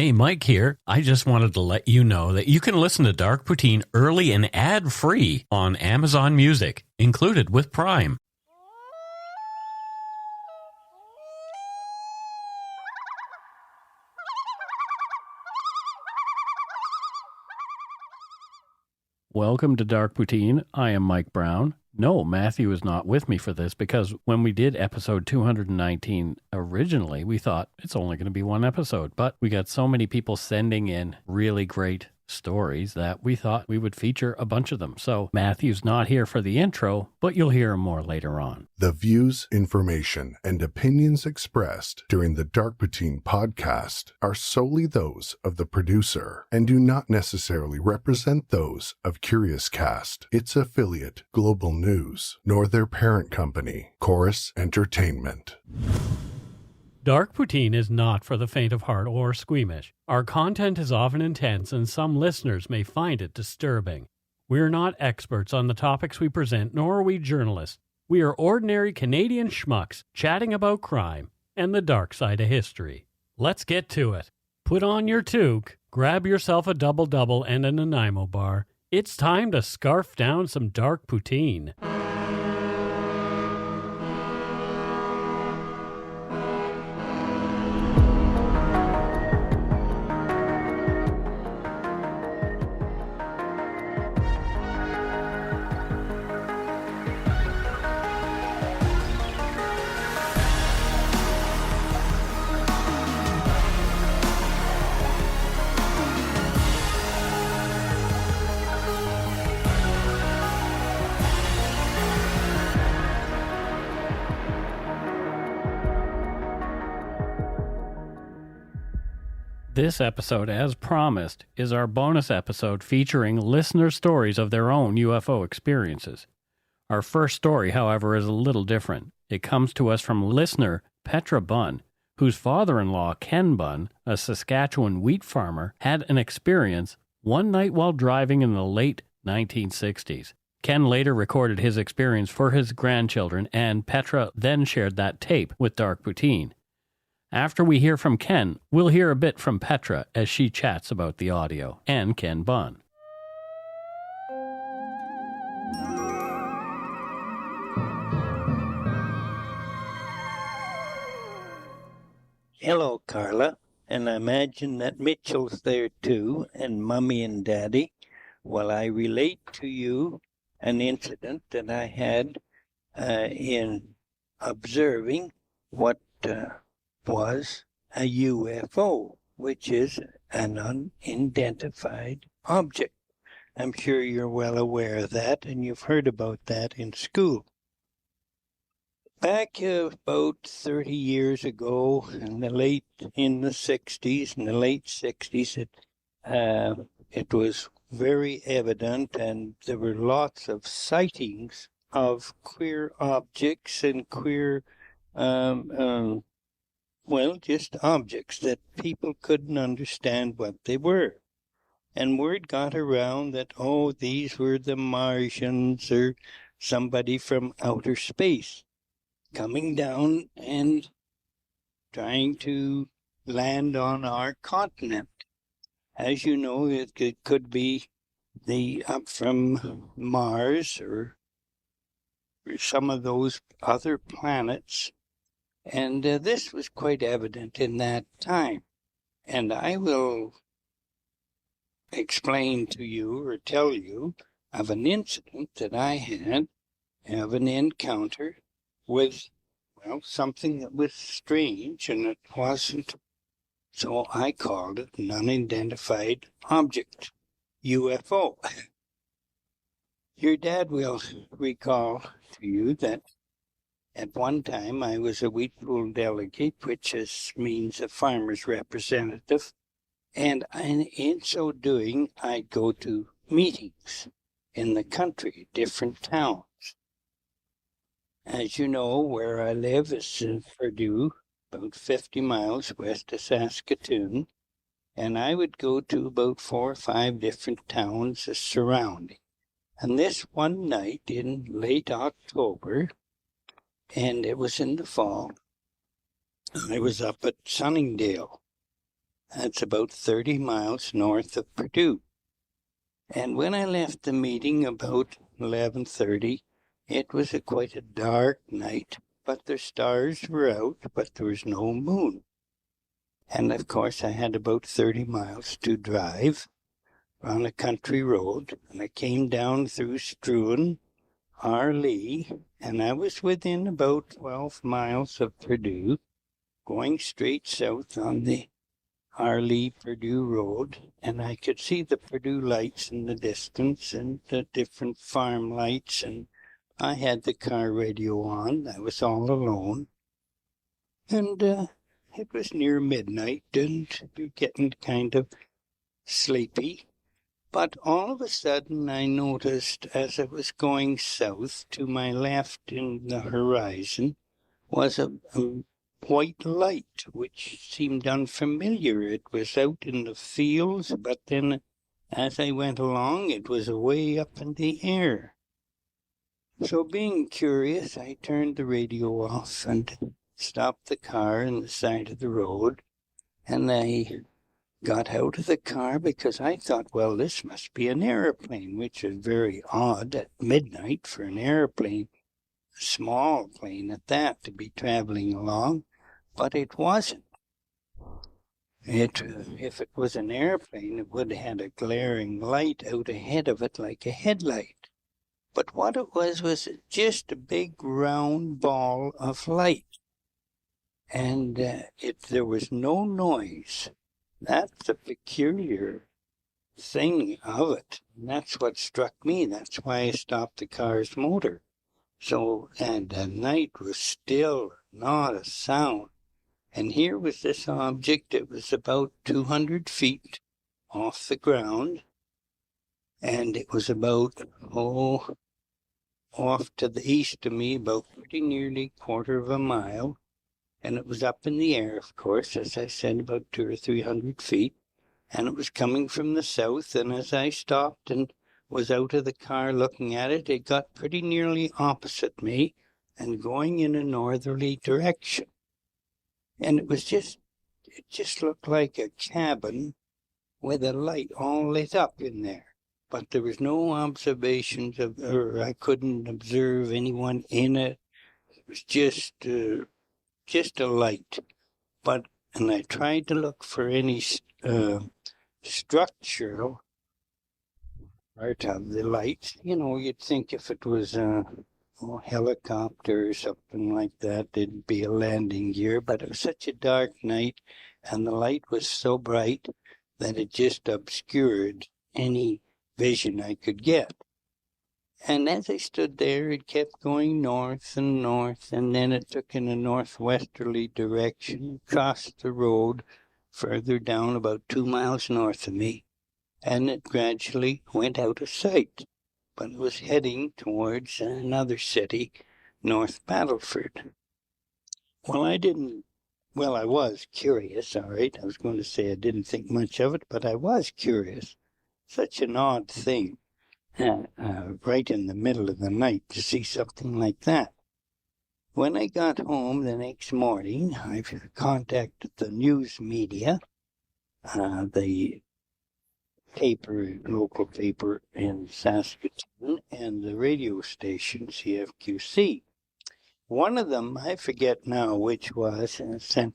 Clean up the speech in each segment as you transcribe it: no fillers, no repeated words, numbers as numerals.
Hey, Mike here. I just wanted to let you know that you can listen to Dark Poutine early and ad-free on Amazon Music, included with Prime. Welcome to Dark Poutine. I am Mike Brown. No, Matthew is not with me for this because when we did episode 219 originally, we thought it's only going to be one episode. But we got so many people sending in really great stories that we thought we would feature a bunch of them. So Matthew's not here for the intro, but you'll hear him more later on. The views, information, and opinions expressed during the Dark Poutine podcast are solely those of the producer and do not necessarily represent those of Curious Cast, its affiliate, Global News, nor their parent company, Chorus Entertainment. Dark Poutine is not for the faint of heart or squeamish. Our content is often intense and some listeners may find it disturbing. We are not experts on the topics we present, nor are we journalists. We are ordinary Canadian schmucks chatting about crime and the dark side of history. Let's get to it. Put on your toque, grab yourself a double-double and a Nanaimo bar. It's time to scarf down some Dark Poutine. This episode, as promised, is our bonus episode featuring listener stories of their own UFO experiences. Our first story, however, is a little different. It comes to us from listener Petra Bunn, whose father-in-law, Ken Bunn, a Saskatchewan wheat farmer, had an experience one night while driving in the late 1960s. Ken later recorded his experience for his grandchildren, and Petra then shared that tape with Dark Poutine. After we hear from Ken, we'll hear a bit from Petra as she chats about the audio and Ken Bunn. Hello, Carla, and I imagine that Mitchell's there too, and Mummy and Daddy, while I relate to you an incident that I had in observing what was a UFO, which is an unidentified object. I'm sure you're well aware of that, and you've heard about that in school. Back about 30 years ago, in the late 60s, it was very evident, and there were lots of sightings of queer objects and queer just objects that people couldn't understand what they were. And word got around that, these were the Martians or somebody from outer space coming down and trying to land on our continent. As you know, it could be up from Mars or some of those other planets. And this was quite evident in that time. And I will explain to you or tell you of an incident that I had, of an encounter with, something that was strange, and it wasn't, so I called it an unidentified object, UFO. Your dad will recall to you that at one time, I was a wheat pool delegate, which means a farmer's representative, and in so doing, I'd go to meetings in the country, different towns. As you know, where I live is in Purdue, about 50 miles west of Saskatoon, and I would go to about 4 or 5 different towns surrounding. And this one night in late October, and it was in the fall, I was up at Sunningdale, That's about 30 miles north of Purdue. And when I left the meeting about 11:30, it was quite a dark night, but the stars were out, but there was no moon. And of course, I had about 30 miles to drive on a country road, and I came down through Struan, Arlee, and I was within about 12 miles of Purdue, going straight south on the Arlee-Purdue Road, and I could see the Purdue lights in the distance and the different farm lights, and I had the car radio on. I was all alone, and it was near midnight, and getting kind of sleepy. But all of a sudden I noticed as I was going south, to my left in the horizon was a white light, which seemed unfamiliar. It was out in the fields, but then as I went along, it was away up in the air. So being curious, I turned the radio off and stopped the car on the side of the road, and I got out of the car because I thought, well, this must be an airplane, which is very odd at midnight for an airplane, a small plane at that, to be traveling along. But it wasn't. If it was an airplane, it would have had a glaring light out ahead of it like a headlight. But what it was just a big round ball of light. And there was no noise. That's the peculiar thing of it. And that's what struck me. That's why I stopped the car's motor. So, and the night was still, not a sound. And here was this object. It was about 200 feet off the ground. And it was about, off to the east of me, about pretty nearly quarter of a mile. And it was up in the air, of course, as I said, about 200 or 300 feet. And it was coming from the south. And as I stopped and was out of the car looking at it, it got pretty nearly opposite me and going in a northerly direction. And it just looked like a cabin with a light all lit up in there. But there was no observations or I couldn't observe anyone in it. It was just a light. And I tried to look for any structural part of the lights. You know, you'd think if it was a helicopter or something like that, it'd be a landing gear. But it was such a dark night, and the light was so bright that it just obscured any vision I could get. And as I stood there, it kept going north and north, and then it took in a northwesterly direction, crossed the road further down about 2 miles north of me, and it gradually went out of sight. But it was heading towards another city, North Battleford. Well, I was curious, all right. I was going to say I didn't think much of it, but I was curious. Such an odd thing. Right in the middle of the night to see something like that. When I got home the next morning, I contacted the news media, the local paper in Saskatoon, and the radio station, CFQC. One of them, I forget now which was, sent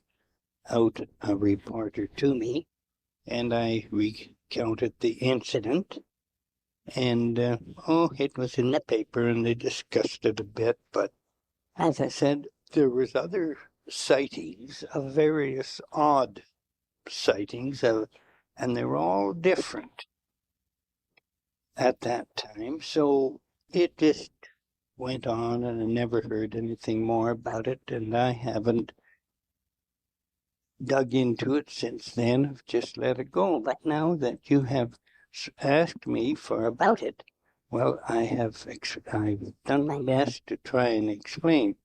out a reporter to me, and I recounted the incident. And, it was in the paper, and they discussed it a bit. But as I said, there was other sightings of various odd sightings, and they were all different at that time. So it just went on, and I never heard anything more about it, and I haven't dug into it since then. I've just let it go. But now that you have asked me about it, well, I've done my best to try and explain.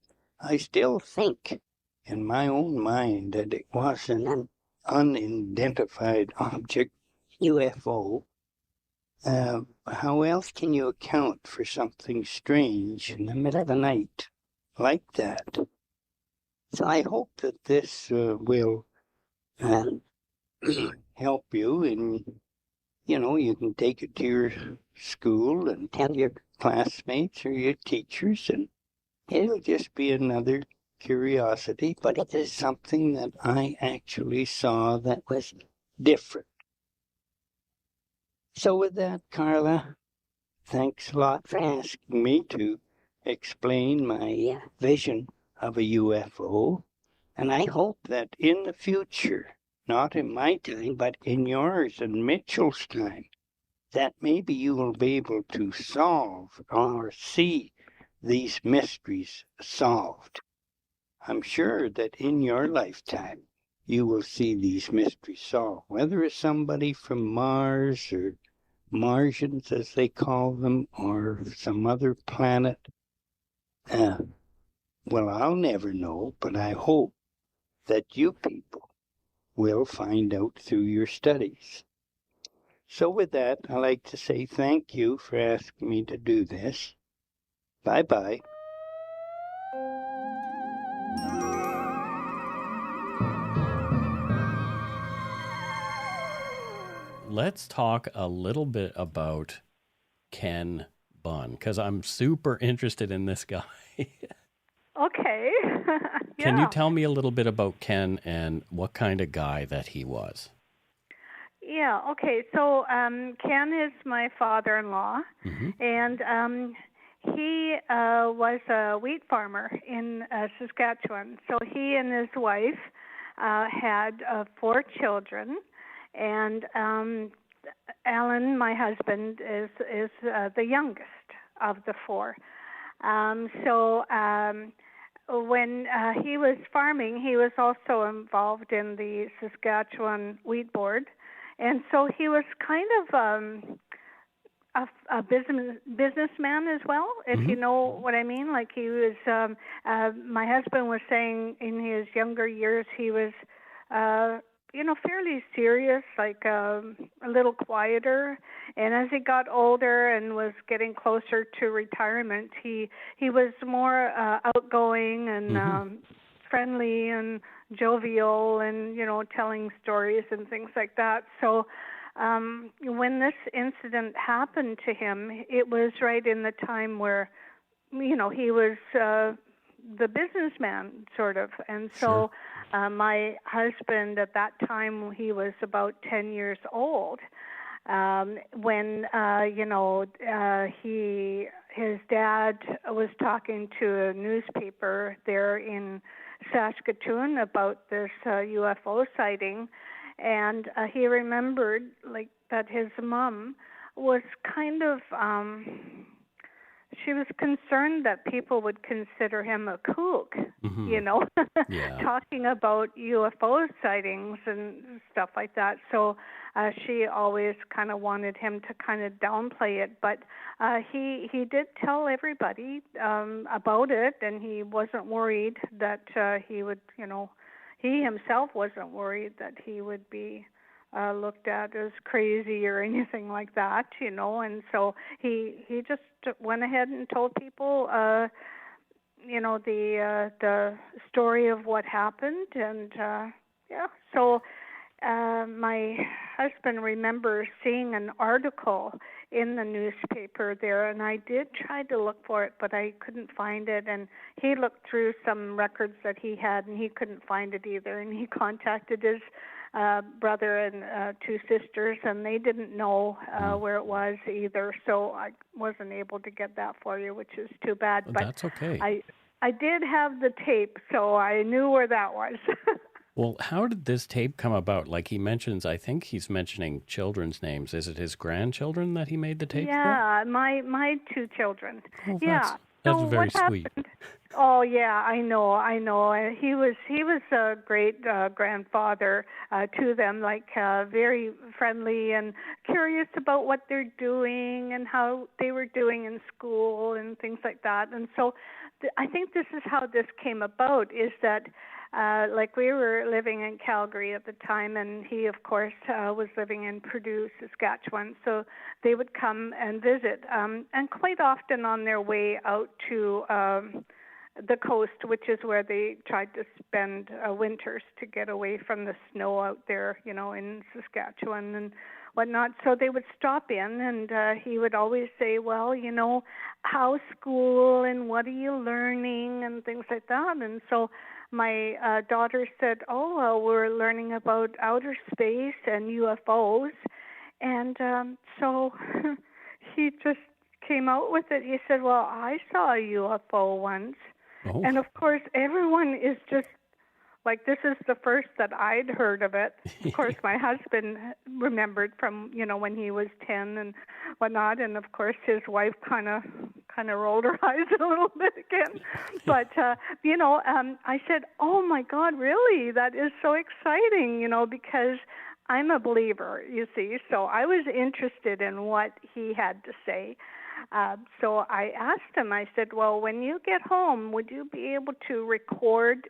I still think in my own mind that it was an unidentified object, UFO. How else can you account for something strange in the middle of the night like that? So I hope that this will help you, and you can take it to your school and tell your classmates or your teachers, and it'll just be another curiosity, but it is something that I actually saw that was different. So with that, Carla, thanks a lot for asking me to explain my vision of a UFO. And I hope that in the future, not in my time, but in yours and Mitchell's time, that maybe you will be able to solve or see these mysteries solved. I'm sure that in your lifetime, you will see these mysteries solved, whether it's somebody from Mars or Martians, as they call them, or some other planet. Well, I'll never know, but I hope that you people will find out through your studies. So with that, I'd like to say thank you for asking me to do this. Bye-bye. Let's talk a little bit about Ken Bunn, because I'm super interested in this guy. Okay. Can you tell me a little bit about Ken and what kind of guy that he was? Yeah, okay. So Ken is my father-in-law, and he was a wheat farmer in Saskatchewan. So he and his wife had 4 children, and Alan, my husband, is the youngest of the 4. When he was farming, he was also involved in the Saskatchewan Wheat Board, and so he was kind of a businessman as well, if you know what I mean. Like he was, my husband was saying in his younger years he was, fairly serious, like a little quieter. And as he got older and was getting closer to retirement, he was more outgoing and friendly and jovial and, telling stories and things like that. So when this incident happened to him, it was right in the time where, he was the businessman, sort of. And so my husband at that time, he was about 10 years old when, his dad was talking to a newspaper there in Saskatoon about this UFO sighting. And he remembered, that his mom was kind of... she was concerned that people would consider him a kook, talking about UFO sightings and stuff like that. So she always kind of wanted him to kind of downplay it. But he did tell everybody about it, and he wasn't worried that he would, he himself wasn't worried that he would be looked at as crazy or anything like that, and so he just went ahead and told people, the story of what happened, and so my husband remembers seeing an article in the newspaper there, and I did try to look for it, but I couldn't find it, and he looked through some records that he had, and he couldn't find it either, and he contacted his brother and 2 sisters, and they didn't know where it was either, so I wasn't able to get that for you, which is too bad. But that's okay. I did have the tape, so I knew where that was. Well, how did this tape come about? Like he mentions, I think he's mentioning children's names. Is it his grandchildren that he made the tape for? Yeah, my 2 children. Oh, yeah. That's so very what sweet. Happened? Oh yeah, I know. He was a great grandfather to them, very friendly and curious about what they're doing and how they were doing in school and things like that. And so I think this is how this came about, is that we were living in Calgary at the time, and he, of course, was living in Purdue, Saskatchewan. So they would come and visit, and quite often on their way out to the coast, which is where they tried to spend winters to get away from the snow out there, in Saskatchewan and whatnot. So they would stop in, and he would always say, well, how's school and what are you learning and things like that. And so my daughter said, oh, well, we're learning about outer space and UFOs. And so he just came out with it. He said, well, I saw a UFO once. Oh. And of course, everyone is just like, this is the first that I'd heard of it. Of course, my husband remembered from, when he was 10 and whatnot. And of course, his wife kind of rolled her eyes a little bit again. But, I said, oh my God, really? That is so exciting, because I'm a believer, you see. So I was interested in what he had to say. So I asked him, I said, well, when you get home, would you be able to record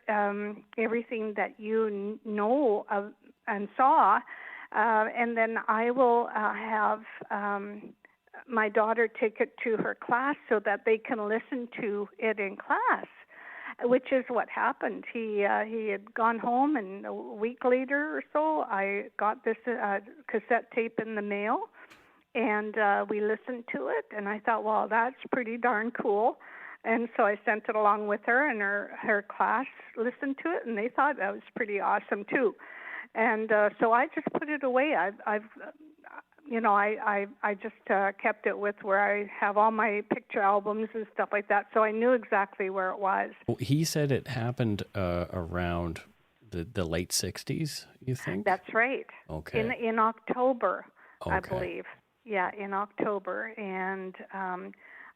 everything that you know of and saw? And then I will have my daughter take it to her class so that they can listen to it in class, which is what happened. He had gone home, and a week later or so, I got this cassette tape in the mail. And we listened to it, and I thought, well, that's pretty darn cool. And so I sent it along with her, and her class listened to it, and they thought that was pretty awesome too. And so I just put it away. I just kept it with where I have all my picture albums and stuff like that. So I knew exactly where it was. He said it happened around the late 60s, you think? That's right. Okay. In October, okay. I believe. Yeah, in October, and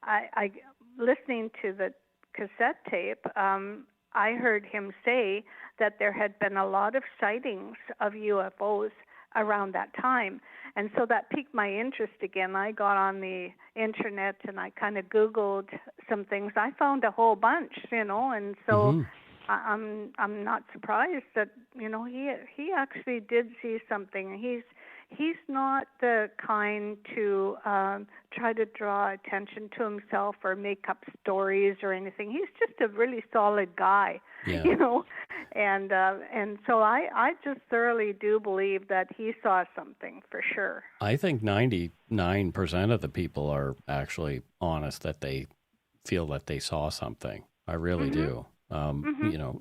I listening to the cassette tape, I heard him say that there had been a lot of sightings of UFOs around that time, and so that piqued my interest again. I got on the internet and I kind of Googled some things. I found a whole bunch, and so I'm not surprised that he actually did see something. He's not the kind to try to draw attention to himself or make up stories or anything. He's just a really solid guy, and so I just thoroughly do believe that he saw something for sure. I think 99% of the people are actually honest that they feel that they saw something. I really do.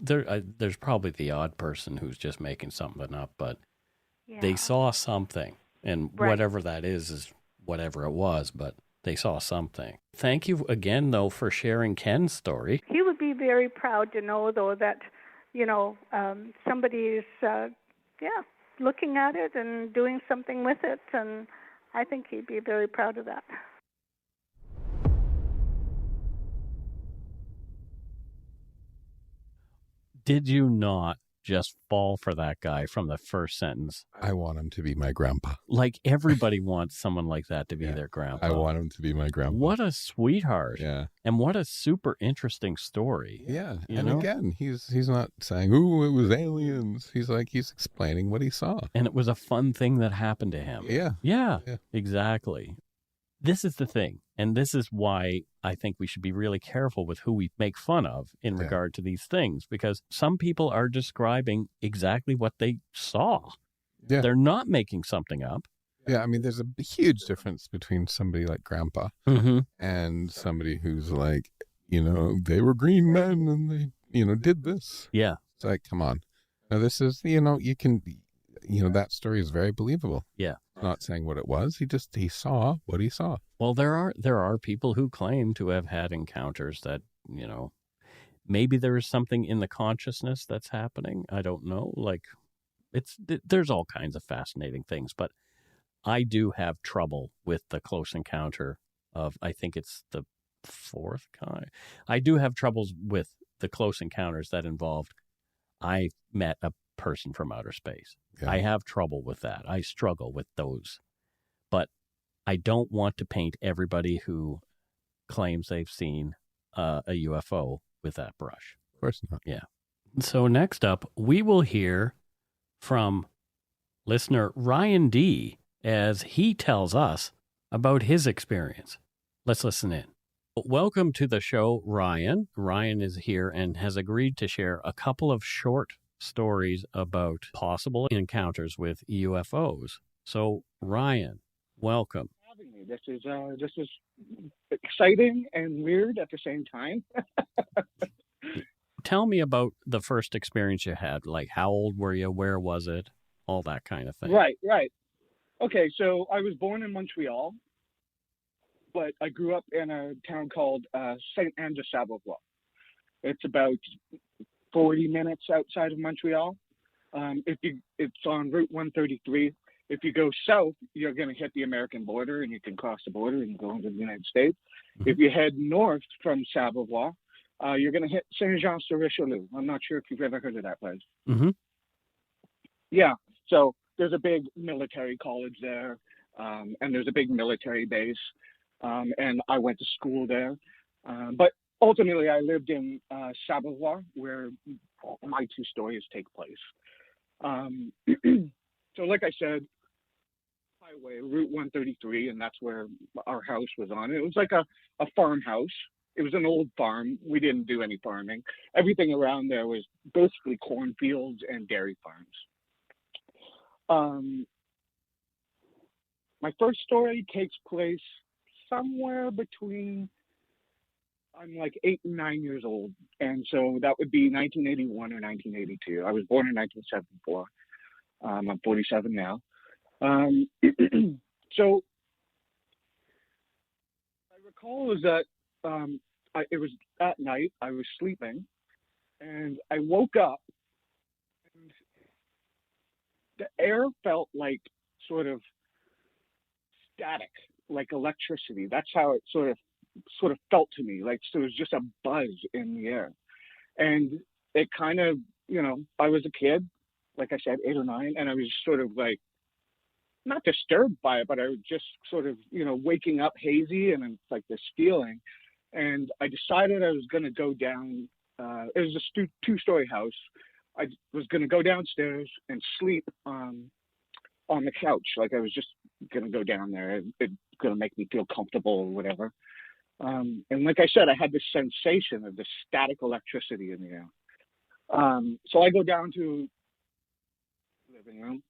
There's probably the odd person who's just making something up, but they saw something, and whatever that is whatever it was, but they saw something. Thank you again, though, for sharing Ken's story. He would be very proud to know, though, that, somebody's, looking at it and doing something with it, and I think he'd be very proud of that. Did you not just fall for that guy from the first sentence? I want him to be my grandpa. Like, everybody wants someone like that to be their grandpa. I want him to be my grandpa. What a sweetheart. Yeah. And what a super interesting story. Yeah. You know? Again, he's not saying, ooh, it was aliens. He's explaining what he saw. And it was a fun thing that happened to him. Yeah, exactly. This is the thing. And this is why I think we should be really careful with who we make fun of in regard to these things, because some people are describing exactly what they saw. Yeah. They're not making something up. Yeah, I mean, there's a huge difference between somebody like Grandpa and somebody who's like, they were green men and they, did this. Yeah. It's like, come on. Now, this is, you can, that story is very believable. Yeah. Not saying what it was. He saw what he saw. Well, there are people who claim to have had encounters that, maybe there is something in the consciousness that's happening. I don't know. Like, there's all kinds of fascinating things, but I do have trouble with the close encounter of, I think it's the fourth kind. I do have troubles with the close encounters that involved, I met a person from outer space. Yeah. I have trouble with that. I struggle with those. But I don't want to paint everybody who claims they've seen a UFO with that brush. Of course not. Yeah. So next up, we will hear from listener Ryan D. as he tells us about his experience. Let's listen in. Welcome to the show, Ryan. Ryan is here and has agreed to share a couple of short stories about possible encounters with UFOs. So, Ryan, welcome. Having me. This is exciting and weird at the same time. Tell me about the first experience you had. Like, how old were you? Where was it? All that kind of thing. Right. Okay, so I was born in Montreal, but I grew up in a town called Saint-Anne-de-Sablavois. It's about 40 minutes outside of Montreal. It's on Route 133. If you go south, you're going to hit the American border, and you can cross the border and go into the United States. Mm-hmm. If you head north from Sablavois, you're going to hit Saint-Jean-sur-Richelieu. I'm not sure if you've ever heard of that place. Mm-hmm. Yeah, so there's a big military college there, and there's a big military base, and I went to school there. But ultimately, I lived in Sablavois, where my two stories take place. So like I said, highway, Route 133, and that's where our house was on. It was like a farmhouse. It was an old farm. We didn't do any farming. Everything around there was basically cornfields and dairy farms. My first story takes place somewhere between, I'm like 8 and 9 years old. And so that would be 1981 or 1982. I was born in 1974. I'm 47 now. So I recall is that it was at night, I was sleeping, and I woke up, and the air felt like sort of static, like electricity. That's how it sort of felt to me, like so it was just a buzz in the air. And it kind of, I was a kid, like I said, 8 or 9, and I was sort of like, not disturbed by it, but I was just sort of, waking up hazy, and it's like this feeling. And I decided I was going to go down. It was a 2-story house. I was going to go downstairs and sleep on the couch. Like I was just going to go down there. It's going to make me feel comfortable or whatever. And like I said, I had this sensation of this static electricity in the air. So I go down to the living room,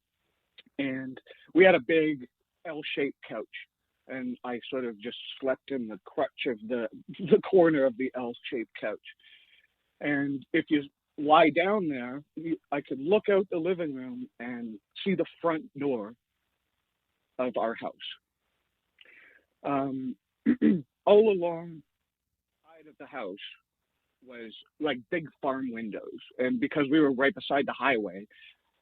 and we had a big L-shaped couch. And I sort of just slept in the crutch of the corner of the L-shaped couch. And if you lie down there, I could look out the living room and see the front door of our house. All along the side of the house was like big farm windows. And because we were right beside the highway,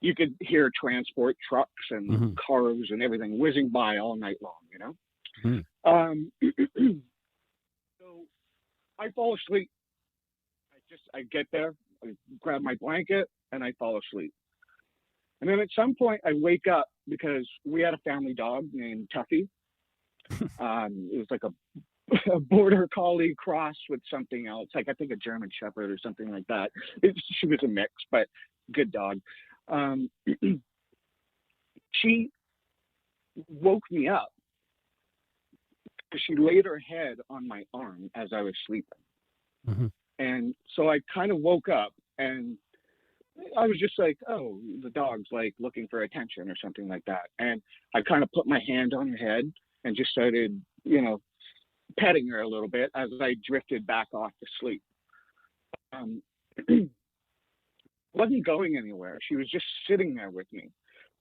you could hear transport trucks and mm-hmm. cars and everything whizzing by all night long, Mm-hmm. So I fall asleep. I get there, I grab my blanket, and I fall asleep. And then at some point I wake up because we had a family dog named Tuffy. It was like a border collie cross with something else, like I think a German Shepherd or something like that. She was a mix, but good dog. She woke me up because she laid her head on my arm as I was sleeping. Mm-hmm. And so I kind of woke up, and I was just like, oh, the dog's like looking for attention or something like that. And I kind of put my hand on her head and just started, petting her a little bit as I drifted back off to sleep. Wasn't going anywhere. She was just sitting there with me.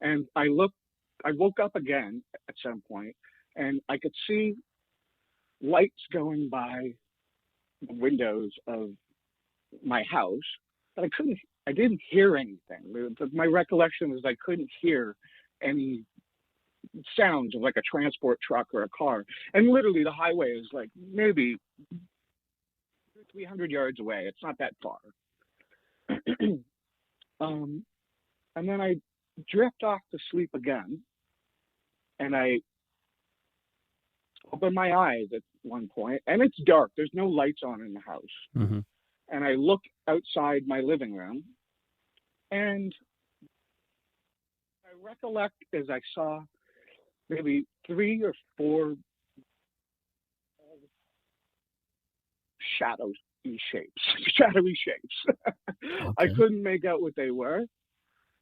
And I woke up again at some point, and I could see lights going by the windows of my house, but I didn't hear anything. My recollection was I couldn't hear any sounds of like a transport truck or a car. And literally the highway is like maybe 300 yards away. It's not that far. And then I drift off to sleep again, and I open my eyes at one point, and it's dark. There's no lights on in the house. Mm-hmm. And I look outside my living room, and I recollect as I saw maybe 3 or 4 shadowy shapes. I couldn't make out what they were.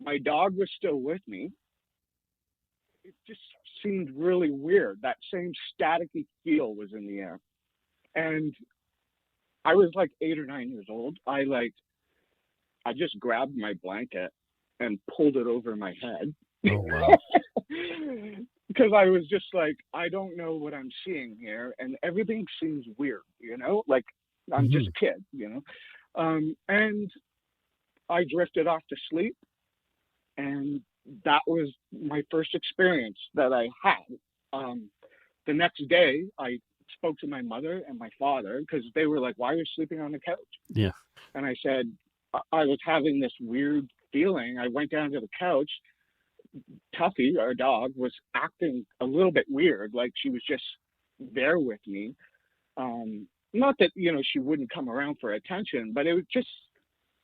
My dog was still with me. It just seemed really weird. That same staticky feel was in the air. And I was like 8 or 9 years old. I just grabbed my blanket and pulled it over my head. Oh, wow. Because I was just like, I don't know what I'm seeing here, and everything seems weird, like I'm just a kid, and I drifted off to sleep, and that was my first experience that I had. The next day, I spoke to my mother and my father, because they were like, why are you sleeping on the couch? Yeah. And I said, I was having this weird feeling. I went down to the couch. Tuffy, our dog, was acting a little bit weird, like she was just there with me. Not that, she wouldn't come around for attention, but it was just,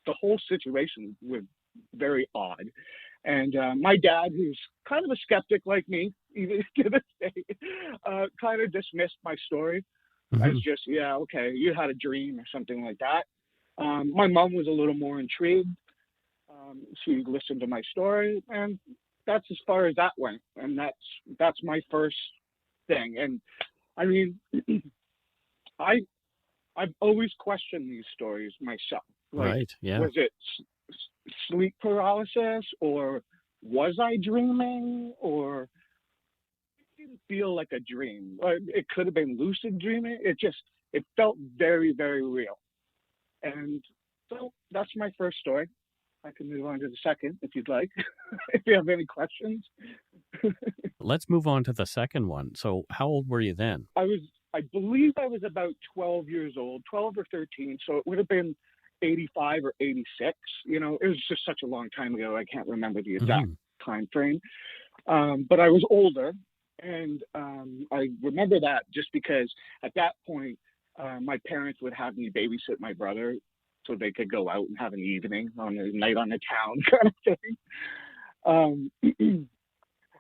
the whole situation was very odd. And my dad, who's kind of a skeptic like me, even to this day, kind of dismissed my story as just, yeah, okay, you had a dream or something like that. My mom was a little more intrigued. She listened to my story, and that's as far as that went. And that's my first thing. And I mean, I've always questioned these stories myself. Like, right. Yeah. Was it sleep paralysis, or was I dreaming, or it didn't feel like a dream? It could have been lucid dreaming. It felt very, very real. And so that's my first story. I can move on to the second if you'd like, if you have any questions. Let's move on to the second one. So how old were you then? I believe I was about 12 years old, 12 or 13. So it would have been 85 or 86. It was just such a long time ago. I can't remember the exact time frame. But I was older. And I remember that just because at that point, my parents would have me babysit my brother so they could go out and have an evening on a night on the town kind of thing.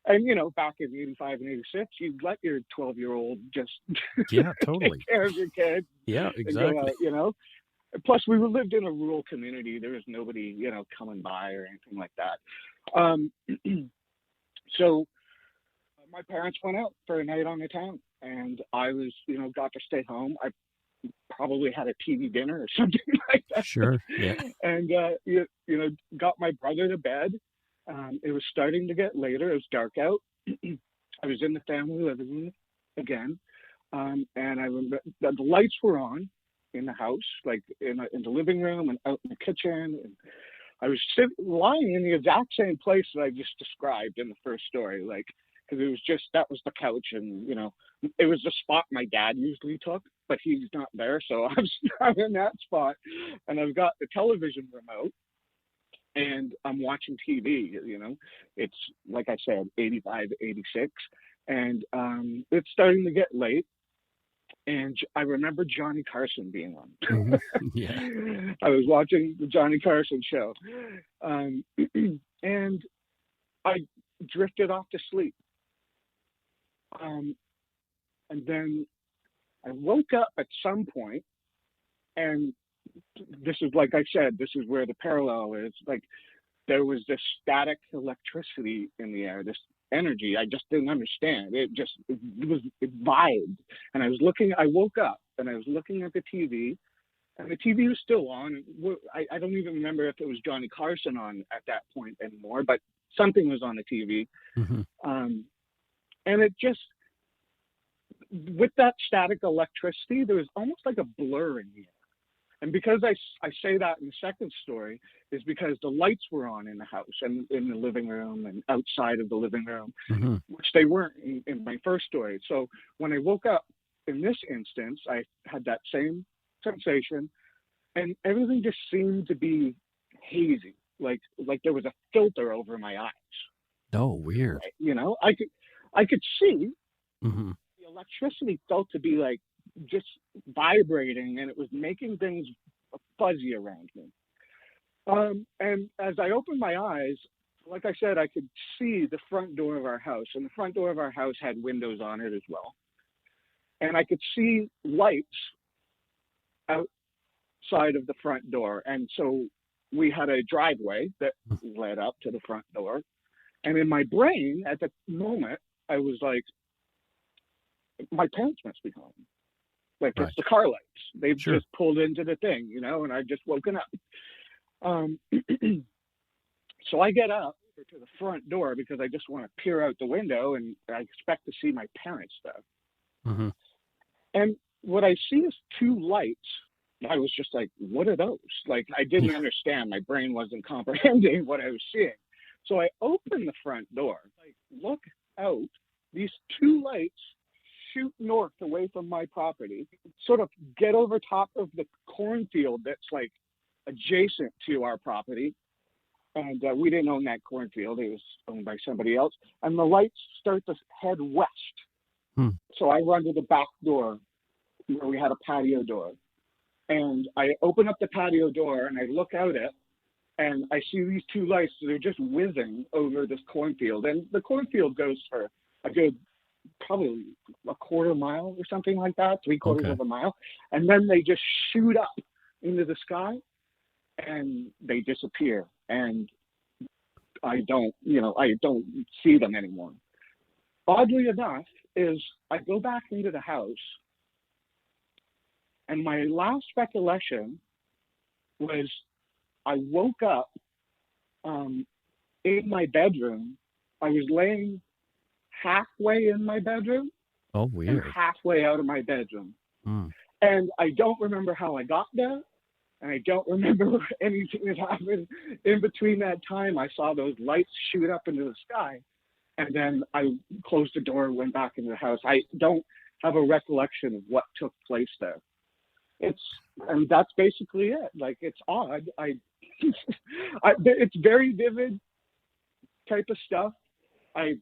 And, back in 85 and 86, you'd let your 12-year-old just totally take care of your kids. Yeah, exactly. Out, Plus, we lived in a rural community. There was nobody, coming by or anything like that. So my parents went out for a night on the town, and I was, got to stay home. I probably had a TV dinner or something like that. Sure, yeah. And, got my brother to bed. It was starting to get later. It was dark out. I was in the family living room again. And I remember that the lights were on in the house, like in the living room and out in the kitchen. And I was lying in the exact same place that I just described in the first story, because it was that was the couch, and it was the spot my dad usually took, but he's not there, so I'm in that spot, and I've got the television remote, and I'm watching TV. It's like I said, 85, 86, and it's starting to get late. And I remember Johnny Carson being on. Yeah. I was watching the Johnny Carson show, and I drifted off to sleep. And then I woke up at some point, and this is, like I said, this is where the parallel is. Like, there was this static electricity in the air, this energy I just didn't understand. It vibed. And I woke up and I was looking at the TV, and the TV was still on. I don't even remember if it was Johnny Carson on at that point anymore, but something was on the TV. And it just, with that static electricity, there was almost like a blur in the air. And because I say that in the second story is because the lights were on in the house and in the living room and outside of the living room, which they weren't in my first story. So when I woke up in this instance, I had that same sensation, and everything just seemed to be hazy, like there was a filter over my eyes. Oh, weird. I could see the electricity felt to be like just vibrating, and it was making things fuzzy around me. And as I opened my eyes, like I said, I could see the front door of our house, and the front door of our house had windows on it as well. And I could see lights outside of the front door. And so we had a driveway that led up to the front door. And in my brain, at the moment, I was like, my parents must be home. Like, Right. it's the car lights. They've Sure. just pulled into the thing, and I've just woken up. So I get up to the front door because I just want to peer out the window, and I expect to see my parents there. Mm-hmm. And what I see is two lights. I was just like, what are those? Like, I didn't understand. My brain wasn't comprehending what I was seeing. So I open the front door, look out. These two lights shoot north away from my property, sort of get over top of the cornfield that's like adjacent to our property. And we didn't own that cornfield. It was owned by somebody else. And the lights start to head west. So I run to the back door where we had a patio door. And I open up the patio door and I look out it and I see these two lights. So they're just whizzing over this cornfield. And the cornfield goes for a good, probably a quarter mile or something like that, 3/4 of a mile. And then they just shoot up into the sky and they disappear. And I don't see them anymore. Oddly enough, is I go back into the house, and my last recollection was I woke up in my bedroom. I was laying halfway in my bedroom Oh, weird. and halfway out of my bedroom. And I don't remember how I got there, and I don't remember anything that happened in between that time. I saw those lights shoot up into the sky, and then I closed the door and went back into the house. I don't have a recollection of what took place there. And that's basically it. Like, it's odd. It's very vivid type of stuff. I'll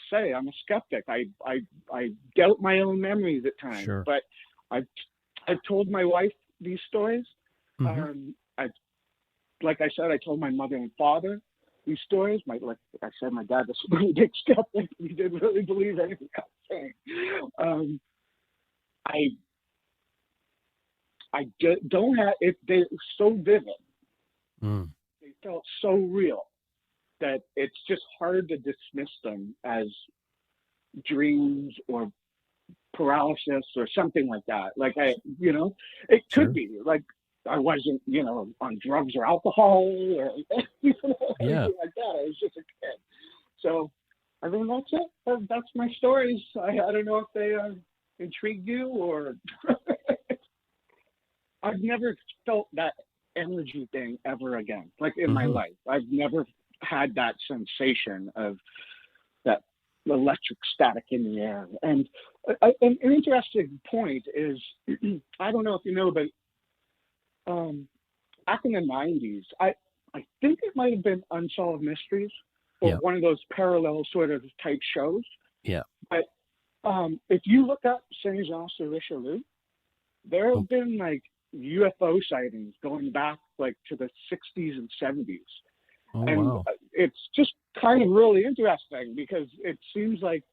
say I'm a skeptic. I doubt my own memories at times. Sure. But I've told my wife these stories. Like I said, I told my mother and father these stories. Like I said, my dad was a really big skeptic. He didn't really believe anything I was saying. I don't have it. They're so vivid. They felt so real that it's just hard to dismiss them as dreams or paralysis or something like that. Like it could be like I wasn't, on drugs or alcohol or anything like that. I was just a kid. So, I mean, that's it. That's my stories. I don't know if they intrigue you or. I've never felt that energy thing ever again, like in my life. I've never had that sensation of that electric static in the air. And an interesting point is, I don't know if you know, but back in the 90s, I think it might have been Unsolved Mysteries or one of those parallel sort of type shows. Yeah. But if you look up Saint Jean sur Richelieu, there have been like UFO sightings going back like to the 60s and 70s. Wow. It's just kind of really interesting because it seems like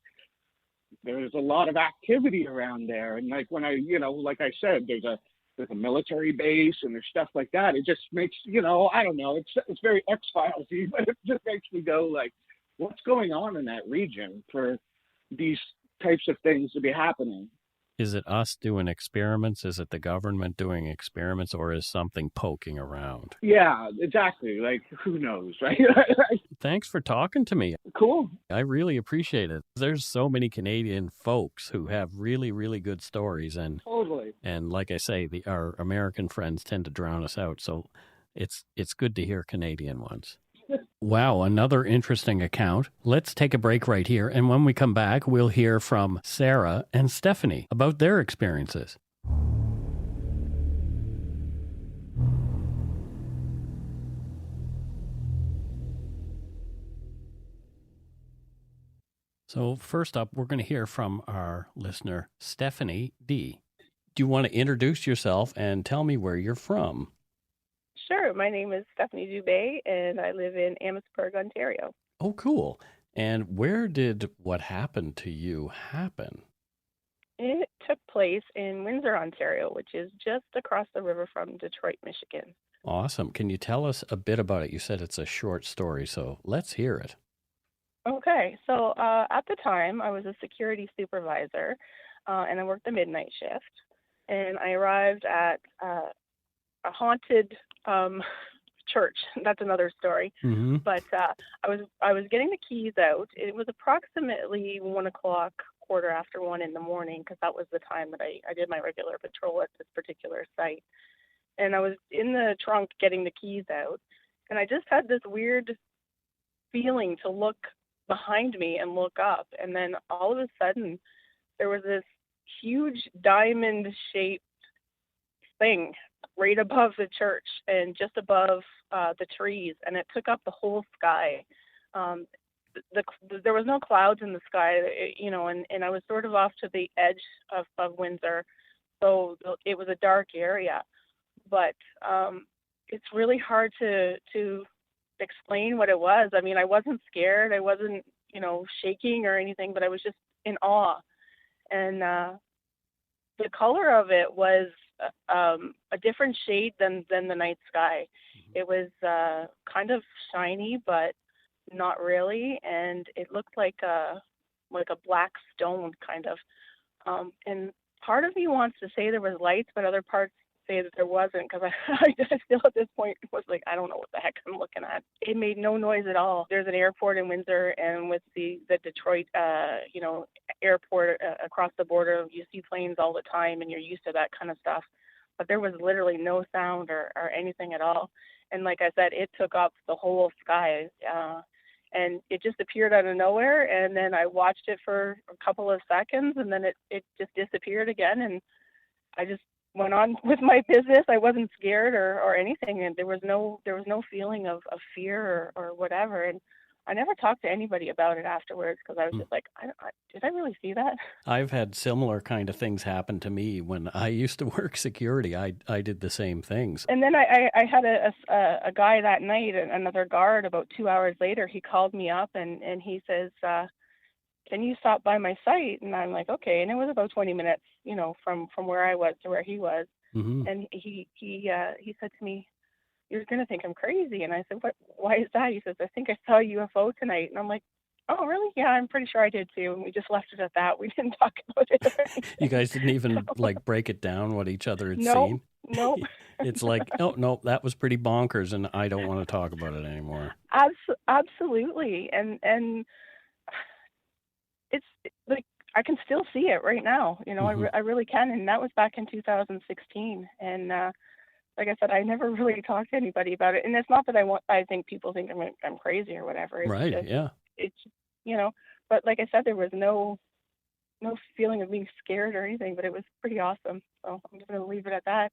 there's a lot of activity around there. And like when like I said, there's a military base and there's stuff like that. It just makes, I don't know, it's very X-Files-y, but it just makes me go like, what's going on in that region for these types of things to be happening? Is it us doing experiments? Is it the government doing experiments, or is something poking around? Yeah, exactly. Like, who knows, right? Thanks for talking to me. Cool. I really appreciate it. There's so many Canadian folks who have really, really good stories. And totally. And like I say, our American friends tend to drown us out. So it's good to hear Canadian ones. Wow, another interesting account. Let's take a break right here, and when we come back, we'll hear from Sarah and Stephanie about their experiences. So first up, we're going to hear from our listener, Stephanie D. Do you want to introduce yourself and tell me where you're from? Sure. My name is Stephanie Dubé, and I live in Amherstburg, Ontario. Oh, cool. And where did what happened to you happen? It took place in Windsor, Ontario, which is just across the river from Detroit, Michigan. Awesome. Can you tell us a bit about it? You said it's a short story, so let's hear it. Okay, so at the time, I was a security supervisor, and I worked the midnight shift. And I arrived at a haunted church. That's another story. Mm-hmm. But I was getting the keys out. It was approximately 1 o'clock, quarter after 1 in the morning, because that was the time that I did my regular patrol at this particular site. And I was in the trunk getting the keys out, and I just had this weird feeling to look behind me and look up, and then all of a sudden there was this huge diamond-shaped thing right above the church and just above the trees, and it took up the whole sky. There was no clouds in the sky, and I was sort of off to the edge of Windsor, so it was a dark area. But it's really hard to explain what it was. I mean, I wasn't scared. I wasn't, shaking or anything, but I was just in awe. And the color of it was a different shade than the night sky. It was kind of shiny, but not really, and it looked like a black stone kind of. And part of me wants to say there was lights, but other parts say that there wasn't, because I still at this point was like, I don't know what the heck I'm looking at. It made no noise at all. There's an airport in Windsor, and with the Detroit airport across the border, you see planes all the time, and you're used to that kind of stuff. But there was literally no sound or anything at all. And like I said, it took up the whole sky. And it just appeared out of nowhere, and then I watched it for a couple of seconds, and then it just disappeared again, and I just went on with my business. I wasn't scared or anything, and there was no feeling of fear or whatever. And I never talked to anybody about it afterwards, because I was just like, did I really see that? I've had similar kind of things happen to me when I used to work security. I did the same things. And then I had a guy that night, another guard, about 2 hours later. He called me up and he says, can you stop by my site? And I'm like, okay. And it was about 20 minutes, from where I was to where he was. Mm-hmm. And he said to me, you're going to think I'm crazy. And I said, what? Why is that? He says, I think I saw a UFO tonight. And I'm like, oh, really? Yeah, I'm pretty sure I did too. And we just left it at that. We didn't talk about it. You guys didn't even break it down what each other had seen? Nope. It's like, oh, no, that was pretty bonkers, and I don't want to talk about it anymore. Absolutely. And it's like, I can still see it right now. Mm-hmm. I really can. And that was back in 2016. And like I said, I never really talked to anybody about it. And it's not that I think people think I'm crazy or whatever. It's right. Just, yeah. It's, but like I said, there was no feeling of being scared or anything, but it was pretty awesome. So I'm just going to leave it at that.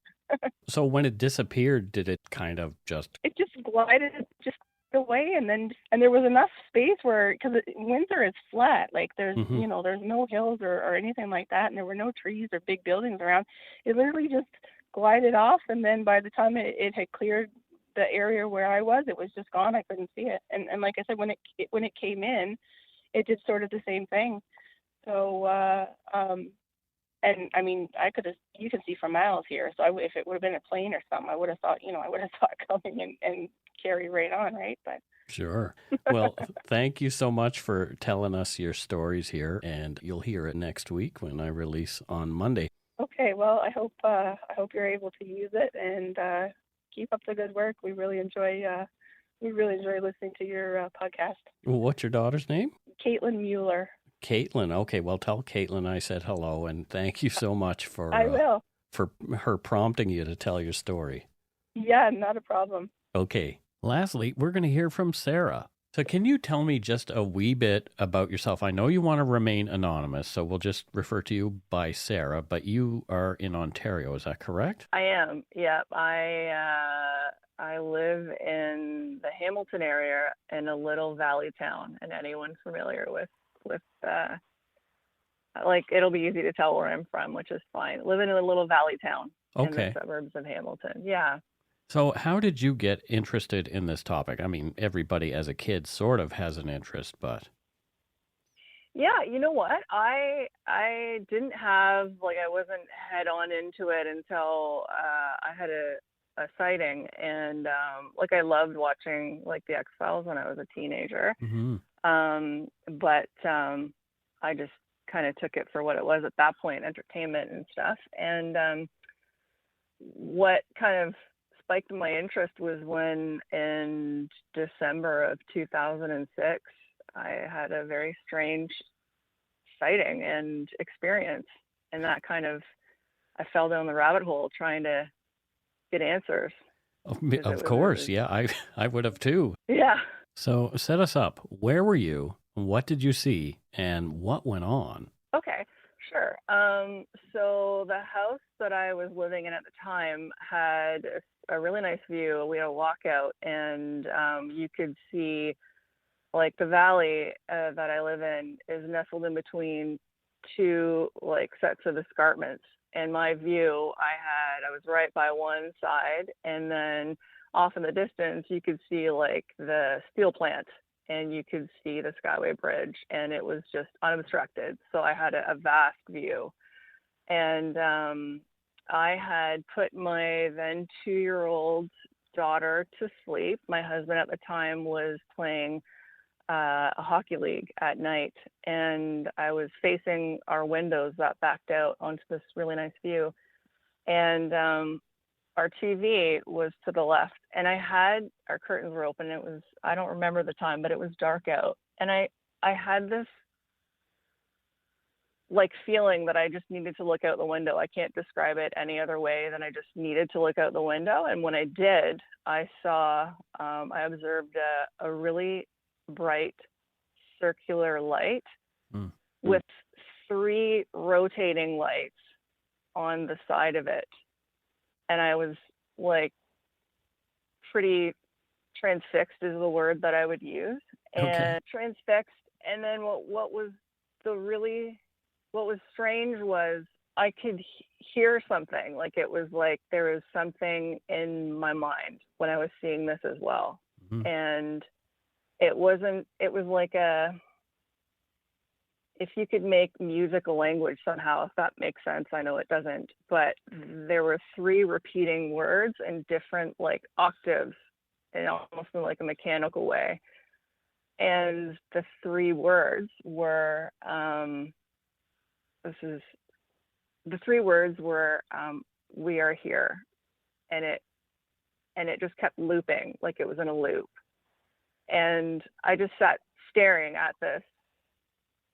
So when it disappeared, did it kind of just... It just glided just away, and there was enough space where, because Windsor is flat, like there's there's no hills or anything like that, and there were no trees or big buildings around. It literally just glided off, and then by the time it had cleared the area where I was, it was just gone. I couldn't see it. And like I said, when it came in, it did sort of the same thing. So and I mean, you can see for miles here. So if it would have been a plane or something, I would have thought it coming and carry right on, right? But sure. Well, thank you so much for telling us your stories here, and you'll hear it next week when I release on Monday. Okay. Well, I hope you're able to use it, and keep up the good work. We really enjoy listening to your podcast. Well, what's your daughter's name? Caitlin Mueller. Caitlin. Okay, well, tell Caitlin I said hello, and thank you so much for I will. For her prompting you to tell your story. Yeah, not a problem. Okay. Lastly, we're going to hear from Sarah. So can you tell me just a wee bit about yourself? I know you want to remain anonymous, so we'll just refer to you by Sarah, but you are in Ontario, is that correct? I am, yeah. I live in the Hamilton area in a little valley town, and anyone familiar with it'll be easy to tell where I'm from, which is fine. Live in a little valley town in the suburbs of Hamilton, yeah. So how did you get interested in this topic? I mean, everybody as a kid sort of has an interest, but... Yeah, you know what? I didn't have like I wasn't head on into it until I had a sighting, and like I loved watching like the X-Files when I was a teenager. Mm-hmm. But I just kind of took it for what it was at that point, entertainment and stuff. And what kind of spiked my interest was when in December of 2006, I had a very strange sighting and experience. And that kind of, I fell down the rabbit hole trying to get answers. Of course, yeah, I would have too. Yeah. So set us up. Where were you? What did you see? And what went on? Okay, sure. So the house that I was living in at the time had a really nice view. We had a walkout, and you could see, like, the valley that I live in is nestled in between two like sets of escarpments. And my view, I was right by one side, and then off in the distance, you could see like the steel plant, and you could see the Skyway Bridge, and it was just unobstructed. So I had a vast view. And I had put my then 2-year-old daughter to sleep. My husband at the time was playing a hockey league at night, and I was facing our windows that backed out onto this really nice view. And our TV was to the left, and our curtains were open. It was, I don't remember the time, but it was dark out. And I had this like feeling that I just needed to look out the window. I can't describe it any other way than I just needed to look out the window. And when I did, I observed a really bright circular light with 3 rotating lights on the side of it. And I was like pretty transfixed is the word that I would use. And transfixed. And then what was strange was I could hear something. Like it was like there was something in my mind when I was seeing this as well. Mm-hmm. And it was like if you could make music a language somehow, if that makes sense. I know it doesn't, but there were 3 repeating words in different like octaves, and almost in like a mechanical way. And the 3 words were, we are here. And it just kept looping, like it was in a loop. And I just sat staring at this,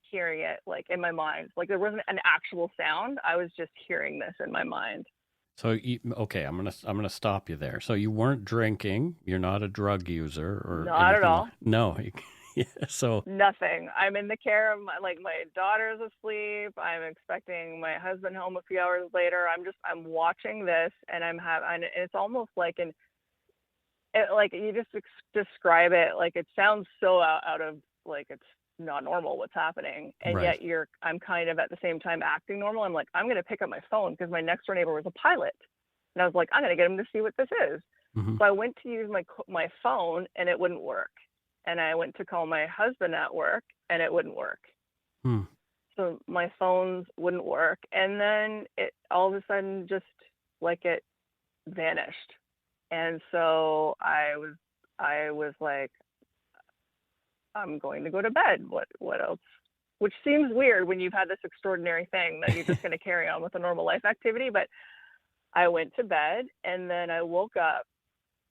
hearing it like in my mind. Like there wasn't an actual sound. I was just hearing this in my mind. So I'm gonna stop you there. So you weren't drinking. You're not a drug user or not at all. No. Yeah, so nothing. I'm in the care of my daughter's asleep. I'm expecting my husband home a few hours later. I'm watching this, and it's almost like you just describe it, like it sounds so out of, like, it's not normal what's happening, and right. Yet I'm kind of at the same time acting normal. I'm like, I'm going to pick up my phone because my next door neighbor was a pilot, and I was like, I'm going to get him to see what this is. Mm-hmm. So I went to use my phone, and it wouldn't work, and I went to call my husband at work, and it wouldn't work. So my phones wouldn't work, and then it all of a sudden just like it vanished. And so I was like, I'm going to go to bed. What else? Which seems weird when you've had this extraordinary thing that you're just going to carry on with a normal life activity. But I went to bed, and then I woke up,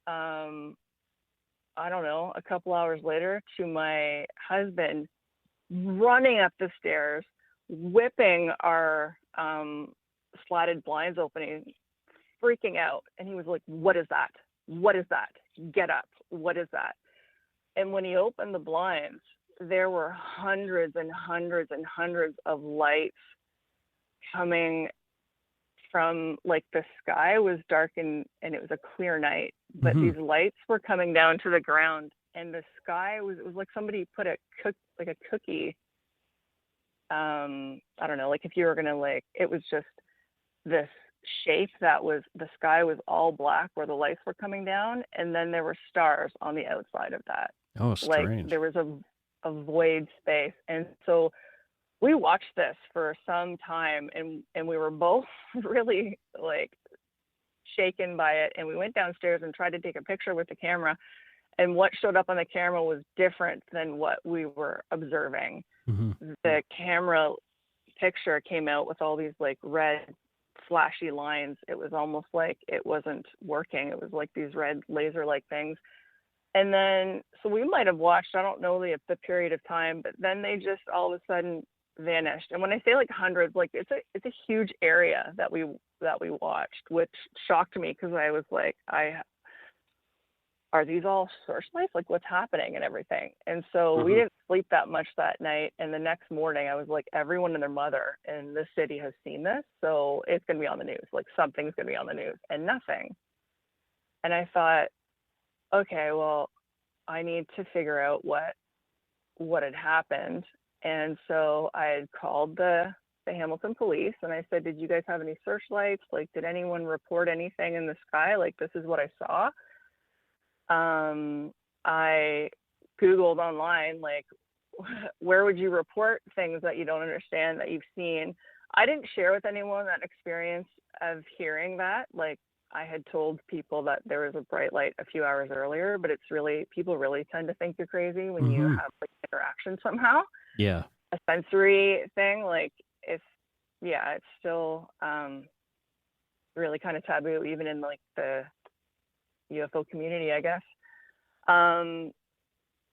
I don't know, a couple hours later to my husband running up the stairs, whipping our slatted blinds open, freaking out. And he was like, what is that? What is that? Get up. What is that? And when he opened the blinds, there were hundreds and hundreds and hundreds of lights coming from, like, the sky was dark and it was a clear night, but these lights were coming down to the ground, and the sky it was like somebody put a cookie, I don't know, like if you were going to, like, it was just this shape that was, the sky was all black where the lights were coming down, and then there were stars on the outside of that. Oh, strange. Like there was a void space. And so we watched this for some time, and we were both really like shaken by it. And we went downstairs and tried to take a picture with the camera. And what showed up on the camera was different than what we were observing. Mm-hmm. The camera picture came out with all these like red flashy lines. It was almost like it wasn't working. It was like these red laser-like things. And then, so we might have watched, I don't know the period of time, but then they just all of a sudden vanished. And when I say like hundreds, like it's a huge area that we watched, which shocked me because I was like, are these all searchlights? Like, what's happening and everything? And so we didn't sleep that much that night. And the next morning, I was like, everyone and their mother in this city has seen this, so it's going to be on the news. Like, something's going to be on the news, and nothing. And I thought, okay, well, I need to figure out what had happened. And so I had called the Hamilton police, and I said, did you guys have any searchlights? Like, did anyone report anything in the sky? Like, this is what I saw. I Googled online, like, where would you report things that you don't understand, that you've seen? I didn't share with anyone that experience of hearing that. Like, I had told people that there was a bright light a few hours earlier, but it's really, people really tend to think you're crazy when you have like interaction somehow. Yeah. A sensory thing, like, it's still really kind of taboo, even in like the UFO community, I guess.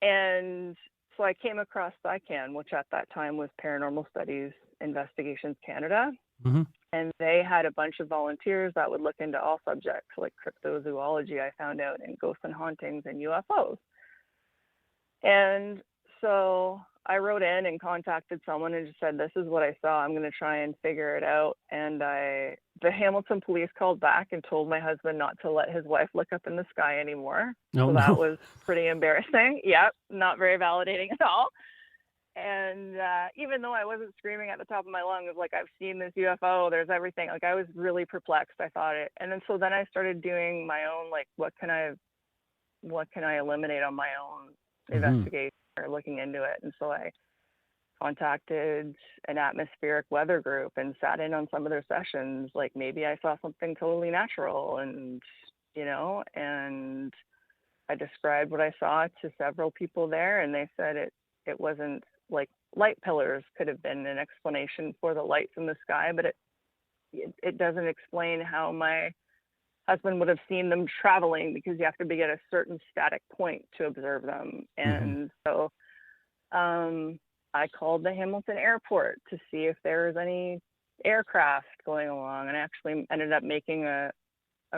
And so I came across SciCan, which at that time was Paranormal Studies Investigations Canada. Mm-hmm. And they had a bunch of volunteers that would look into all subjects like cryptozoology, I found out, and ghosts and hauntings and UFOs. And so I wrote in and contacted someone and just said, this is what I saw. I'm going to try and figure it out. And the Hamilton police called back and told my husband not to let his wife look up in the sky anymore. So that was pretty embarrassing. Yep, not very validating at all. And even though I wasn't screaming at the top of my lungs, like, I've seen this UFO, there's everything, like, I was really perplexed. I thought it. And then so I started doing my own, like, what can I eliminate on my own investigation or looking into it. And so I contacted an atmospheric weather group and sat in on some of their sessions. Like, maybe I saw something totally natural, and, and I described what I saw to several people there, and they said it wasn't, like, light pillars could have been an explanation for the lights in the sky, but it doesn't explain how my husband would have seen them traveling, because you have to be at a certain static point to observe them. And so I called the Hamilton airport to see if there was any aircraft going along, and I actually ended up making a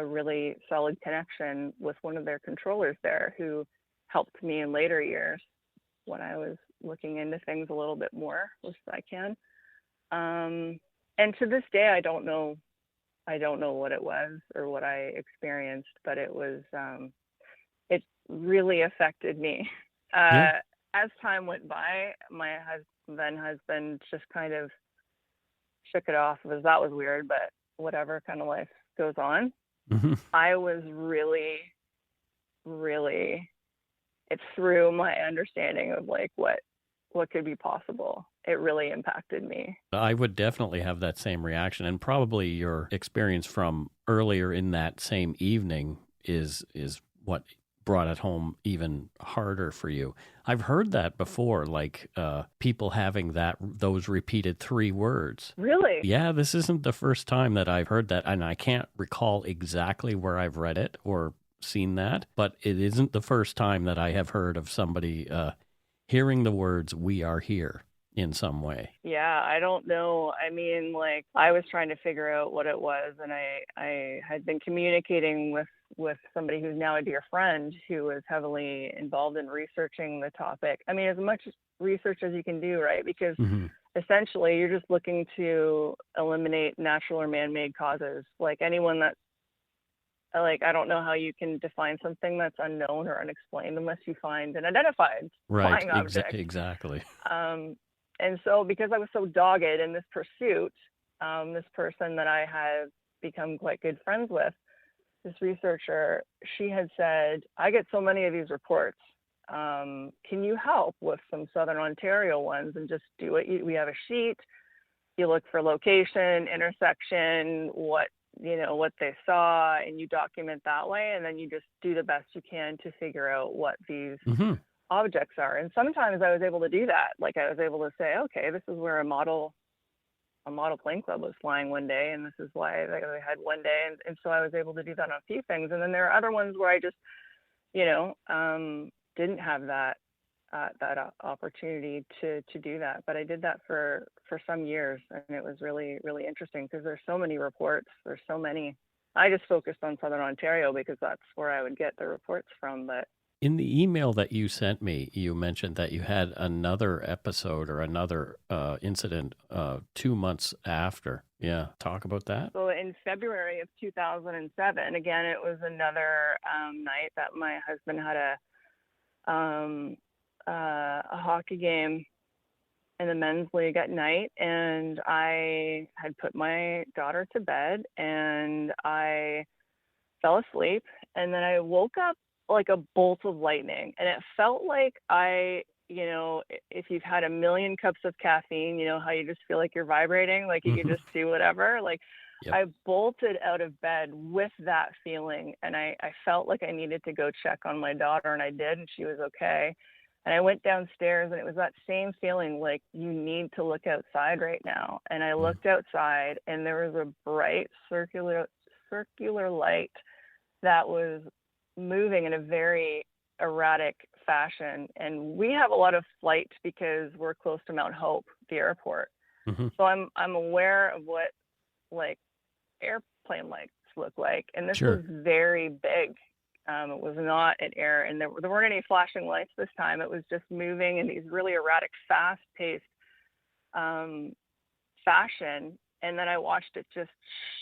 really solid connection with one of their controllers there, who helped me in later years when I was looking into things a little bit more with SciCan. And to this day, I don't know what it was or what I experienced, but it was, it really affected me. As time went by, my then husband just kind of shook it off, as that was weird, but whatever, kind of life goes on. I was really, really, it threw my understanding of like what could be possible. It really impacted me. I would definitely have that same reaction, and probably your experience from earlier in that same evening is what brought it home even harder for you. I've heard that before, like people having those repeated 3 words. Really? Yeah, this isn't the first time that I've heard that, and I can't recall exactly where I've read it or seen that, but it isn't the first time that I have heard of somebody hearing the words, "We are here," in some way. Yeah, I don't know. I mean, like, I was trying to figure out what it was, and I had been communicating with somebody who's now a dear friend who is heavily involved in researching the topic. I mean, as much research as you can do, right? Because essentially you're just looking to eliminate natural or man-made causes. Like, anyone that, like, I don't know how you can define something that's unknown or unexplained unless you find an identified flying object. Exactly. And so because I was so dogged in this pursuit, this person that I have become quite good friends with, this researcher, she had said, I get so many of these reports. can you help with some Southern Ontario ones? And just do it. We have a sheet. You look for location, intersection, what they saw, and you document that way. And then you just do the best you can to figure out what these objects are. And sometimes I was able to do that. Like I was able to say, okay, this is where a model plane club was flying one day, and this is why they had one day. And so I was able to do that on a few things. And then there are other ones where I just, didn't have that opportunity to do that. But I did that for some years, and it was really, really interesting because there's so many reports. There's so many. I just focused on Southern Ontario because that's where I would get the reports from. But in the email that you sent me, you mentioned that you had another episode or another incident 2 months after. Yeah, talk about that. So in February of 2007, again, it was another night that my husband had a hockey game in the men's league at night, and I had put my daughter to bed, and I fell asleep, and then I woke up like a bolt of lightning, and it felt like if you've had a million cups of caffeine, how you just feel like you're vibrating, like you can just do whatever. Like yep. I bolted out of bed with that feeling, and I felt like I needed to go check on my daughter, and I did, and she was okay. And I went downstairs, and it was that same feeling like you need to look outside right now. And I looked outside, and there was a bright circular light that was moving in a very erratic fashion. And we have a lot of flights because we're close to Mount Hope, the airport. Mm-hmm. So I'm aware of what like airplane lights look like. And this was very big. It was not an air, and there weren't any flashing lights this time. It was just moving in these really erratic, fast-paced fashion. And then I watched it just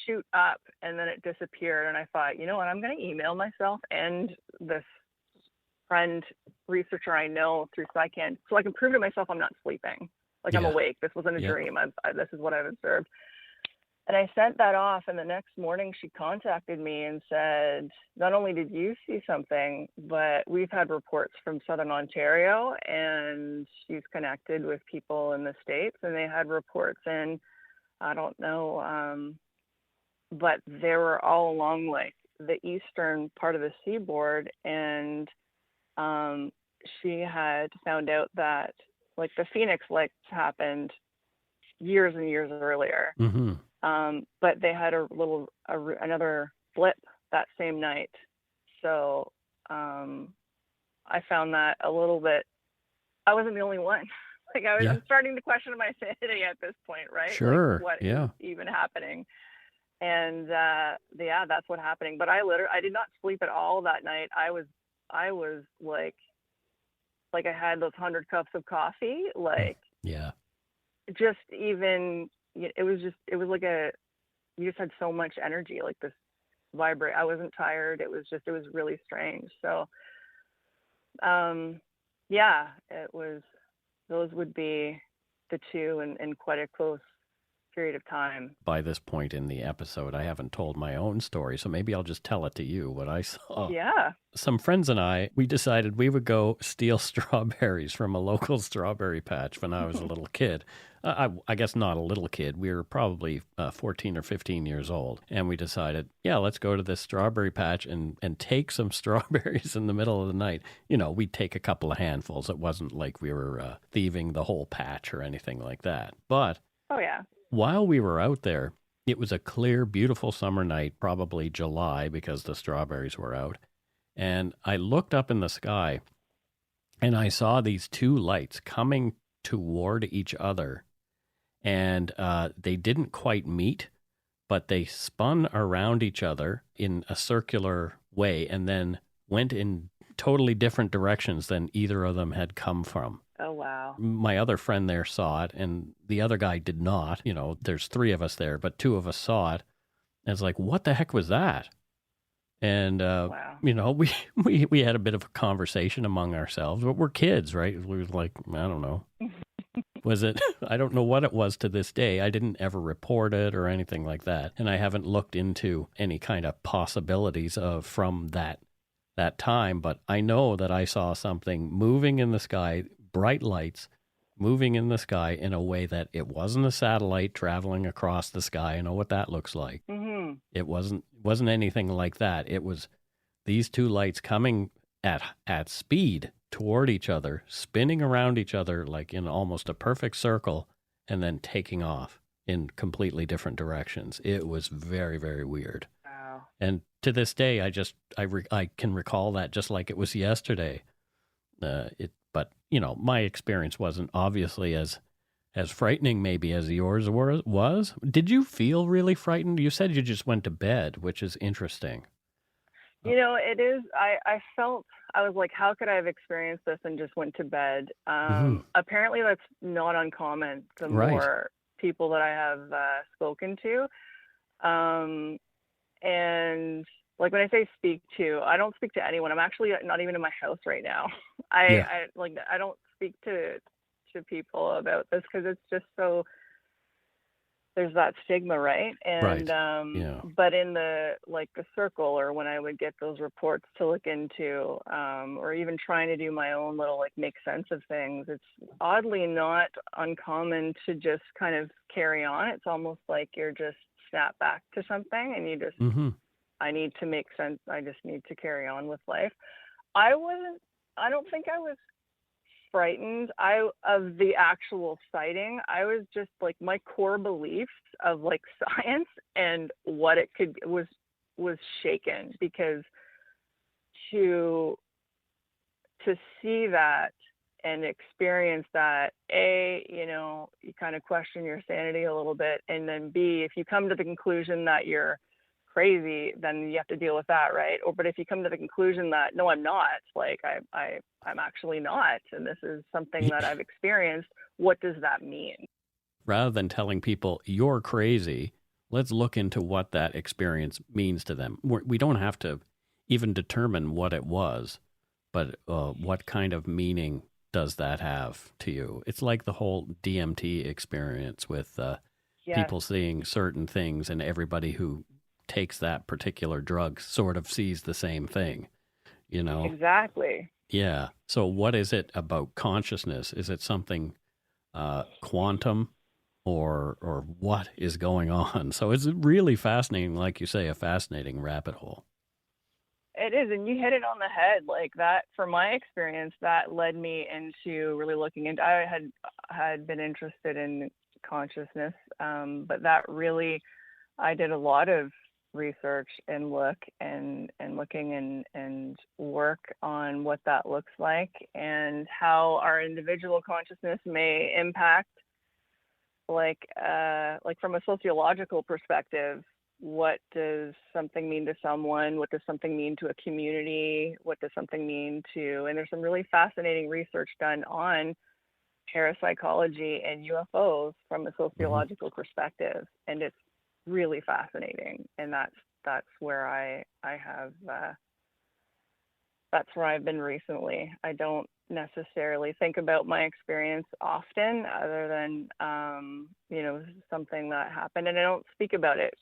shoot up, and then it disappeared. And I thought, you know what, I'm going to email myself and this friend researcher I know so I can prove to myself I'm not sleeping. Like I'm awake. This wasn't a dream. This is what I've observed. And I sent that off, and the next morning she contacted me and said, not only did you see something, but we've had reports from Southern Ontario, and she's connected with people in the States, and they had reports in, I don't know, but they were all along like the eastern part of the seaboard, and she had found out that like the Phoenix lights happened years and years earlier. Mm-hmm. But they had another blip that same night. So I found that a little bit, I wasn't the only one. Like I was starting to question my sanity at this point, right? Sure. Like, what is even happening? And that's what happening. But I did not sleep at all that night. I was like I had those 100 cups of coffee, just even. It was like you just had so much energy, like this vibrate. I wasn't tired. It was really strange. So, those would be the two in quite a close period of time. By this point in the episode, I haven't told my own story, so maybe I'll just tell it to you, what I saw. Yeah. Some friends and I, we decided we would go steal strawberries from a local strawberry patch when I was a little kid. I guess not a little kid. We were probably 14 or 15 years old. And we decided, let's go to this strawberry patch and take some strawberries in the middle of the night. We'd take a couple of handfuls. It wasn't like we were thieving the whole patch or anything like that. But while we were out there, it was a clear, beautiful summer night, probably July because the strawberries were out. And I looked up in the sky and I saw these two lights coming toward each other. And they didn't quite meet, but they spun around each other in a circular way and then went in totally different directions than either of them had come from. Oh, wow. My other friend there saw it, and the other guy did not. There's three of us there, but two of us saw it. And it's like, what the heck was that? And, we had a bit of a conversation among ourselves, but we're kids, right? We were like, I don't know. Was it? I don't know what it was to this day. I didn't ever report it or anything like that. And I haven't looked into any kind of possibilities from that that time, but I know that I saw something moving in the sky, bright lights moving in the sky in a way that it wasn't a satellite traveling across the sky. I know what that looks like. Mm-hmm. It wasn't anything like that. It was these two lights coming at speed toward each other, spinning around each other like in almost a perfect circle, and then taking off in completely different directions. It was very, very weird. Wow. And to this day, I can recall that just like it was yesterday. But you know, my experience wasn't obviously as frightening maybe as yours was. Did you feel really frightened? You said you just went to bed, which is interesting. You know, it is. I felt, I was like, how could I have experienced this and just went to bed? Apparently that's not uncommon the more people that I have spoken to. And like when I say speak to, I don't speak to anyone. I'm actually not even in my house right now. I don't speak to people about this because it's just so, there's that stigma, right? And but in the circle, or when I would get those reports to look into, or even trying to do my own little make sense of things, it's oddly not uncommon to just kind of carry on. It's almost like you're just snap back to something and you just I need to make sense. I just need to carry on with life. I don't think I was frightened of the actual sighting. I was just my core beliefs of science and what it could was shaken, because to see that and experience that, you kind of question your sanity a little bit, and then B, if you come to the conclusion that you're crazy, then you have to deal with that, right? But if you come to the conclusion that no, I'm not, I'm actually not, and this is something that I've experienced, what does that mean? Rather than telling people you're crazy, let's look into what that experience means to them. We don't have to even determine what it was, but what kind of meaning does that have to you? It's like the whole DMT experience with people seeing certain things, and everybody who takes that particular drug sort of sees the same thing, Exactly. Yeah. So what is it about consciousness? Is it something quantum, or what is going on? So it's really fascinating, like you say, a fascinating rabbit hole. It is, and you hit it on the head. Like that, from my experience, that led me into really looking into. I had been interested in consciousness, but that really, I did a lot of research and looking and work on what that looks like and how our individual consciousness may impact, from a sociological perspective. What does something mean to someone? What does something mean to a community? What does something mean to, and there's some really fascinating research done on parapsychology and UFOs from a sociological perspective. And it's really fascinating. And that's where I have, that's where I've been recently. I don't necessarily think about my experience often, other than, something that happened, and I don't speak about it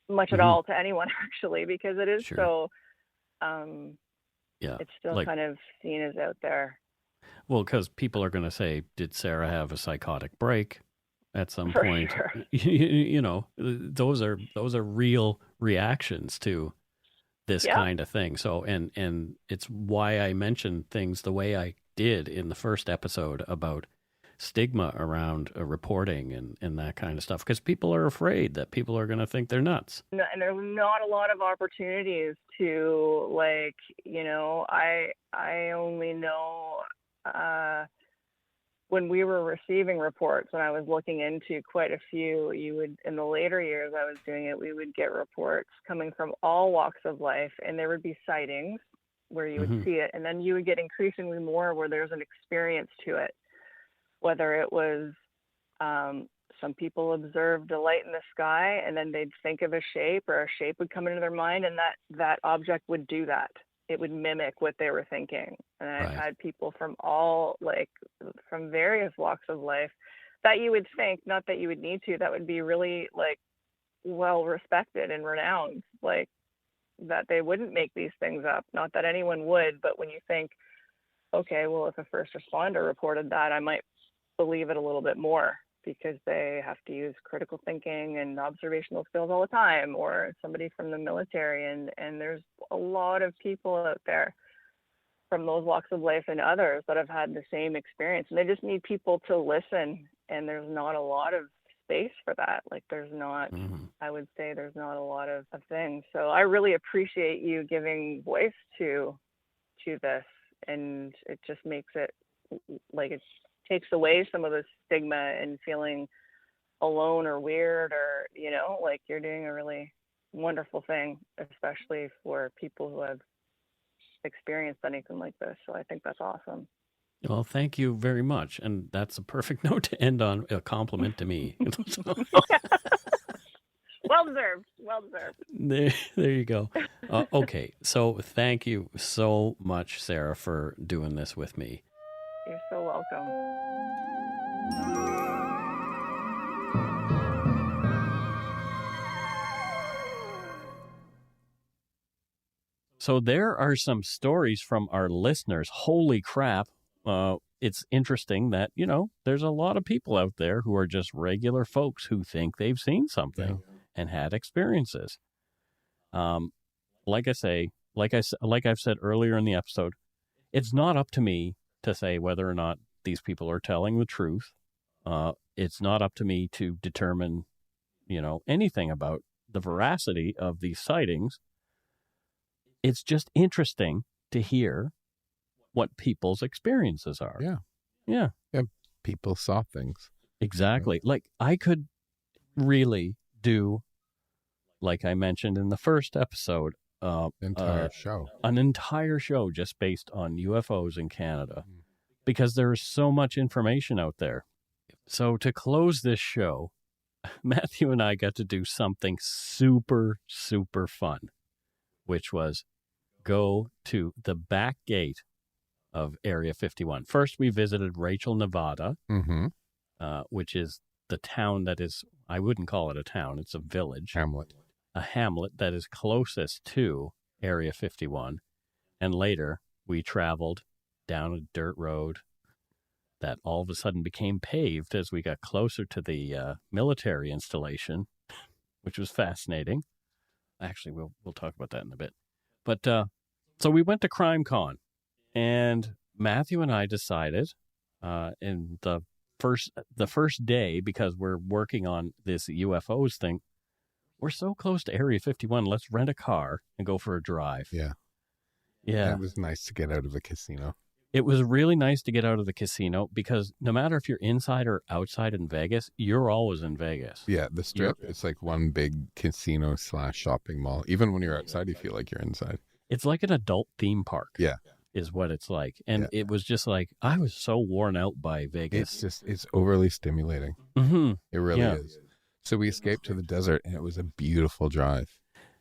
much at all to anyone, actually, because it is so it's still kind of seen as out there. Well, because people are going to say, did Sarah have a psychotic break at some point? Sure. Those are real reactions to this kind of thing. So and it's why I mentioned things the way I did in the first episode about stigma around reporting and that kind of stuff, because people are afraid that people are going to think they're nuts. And there's not a lot of opportunities to I only know when we were receiving reports, when I was looking into quite a few, in the later years I was doing it, we would get reports coming from all walks of life, and there would be sightings where you would see it, and then you would get increasingly more where there's an experience to it. Whether it was some people observed a light in the sky, and then they'd think of a shape, or a shape would come into their mind, and that object would do that. It would mimic what they were thinking. And I've had people from from various walks of life that you would think, not that you would need to, that would be really well respected and renowned, that they wouldn't make these things up. Not that anyone would, but when you think, okay, well, if a first responder reported that, I might believe it a little bit more, because they have to use critical thinking and observational skills all the time, or somebody from the military. And there's a lot of people out there from those walks of life and others that have had the same experience. And they just need people to listen. And there's not a lot of space for that. Like there's not, I would say there's not a lot of things. So I really appreciate you giving voice to this. And it just makes it like, it takes away some of the stigma and feeling alone or weird, or, you know, like you're doing a really wonderful thing, especially for people who have experienced anything like this. So I think that's awesome. Well, thank you very much. And that's a perfect note to end on, a compliment to me. Well deserved. Well deserved. There you go. Okay. So thank you so much, Sarah, for doing this with me. You're so welcome. So there are some stories from our listeners. Holy crap. It's interesting that, you know, there's a lot of people out there who are just regular folks who think they've seen something and had experiences. Like I've said earlier in the episode, it's not up to me to say whether or not these people are telling the truth. It's not up to me to determine, you know, anything about the veracity of these sightings. It's just interesting to hear what people's experiences are. Yeah. People saw things. Exactly. Like I could really do, like I mentioned in the first episode, an entire show just based on UFOs in Canada, because there is so much information out there. So to close this show, Matthew and I got to do something super, super fun, which was go to the back gate of Area 51. First, we visited Rachel, Nevada, which is the town that is, I wouldn't call it a town, it's a village. A hamlet that is closest to Area 51. And later, we traveled down a dirt road that all of a sudden became paved as we got closer to the military installation, which was fascinating. Actually, we'll talk about that in a bit. But so we went to CrimeCon, and Matthew and I decided in the first day, because we're working on this UFOs thing, we're so close to Area 51, let's rent a car and go for a drive. Yeah. It was nice to get out of the casino. It was really nice to get out of the casino, because no matter if you're inside or outside in Vegas, you're always in Vegas. Yeah, the Strip, it's like one big casino / shopping mall. Even when you're outside, you feel like you're inside. It's like an adult theme park. Yeah. Is what it's like. And it was just like, I was so worn out by Vegas. It's overly stimulating. It really is. So we escaped to the desert, and it was a beautiful drive.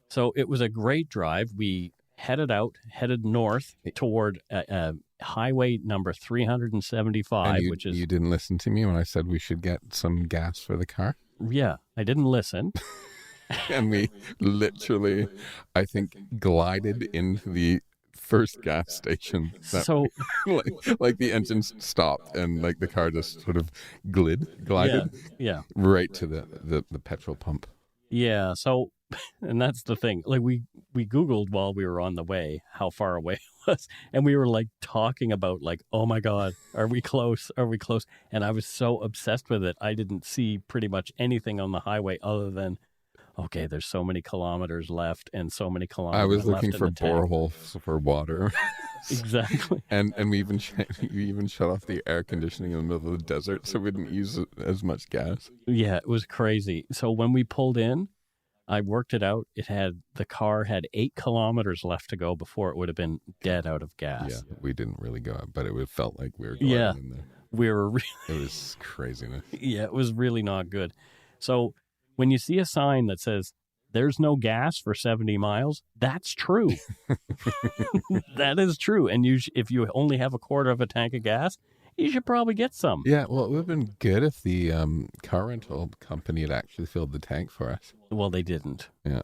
So it was a great drive. We headed north toward highway number 375, which is... You didn't listen to me when I said we should get some gas for the car? Yeah, I didn't listen. And we literally, I think, glided into the first gas station. So like the engine stopped and like the car just sort of glided right to the petrol pump. Yeah. So, and that's the thing. Like we Googled while we were on the way how far away it was, and we were like talking about like, oh my God, are we close? Are we close? And I was so obsessed with it, I didn't see pretty much anything on the highway other than, okay, there's so many kilometers left and so many kilometers left. I was looking for boreholes for water. Exactly. And we even shut off the air conditioning in the middle of the desert so we didn't use as much gas. Yeah, it was crazy. So when we pulled in, I worked it out. The car had 8 kilometers left to go before it would have been dead out of gas. Yeah, we didn't really go out, but it felt like we were going in there. We were really... It was craziness. Yeah, it was really not good. So when you see a sign that says, there's no gas for 70 miles, that's true. That is true. And if you only have a quarter of a tank of gas, you should probably get some. Yeah, well, it would have been good if the car rental company had actually filled the tank for us. Well, they didn't. Yeah.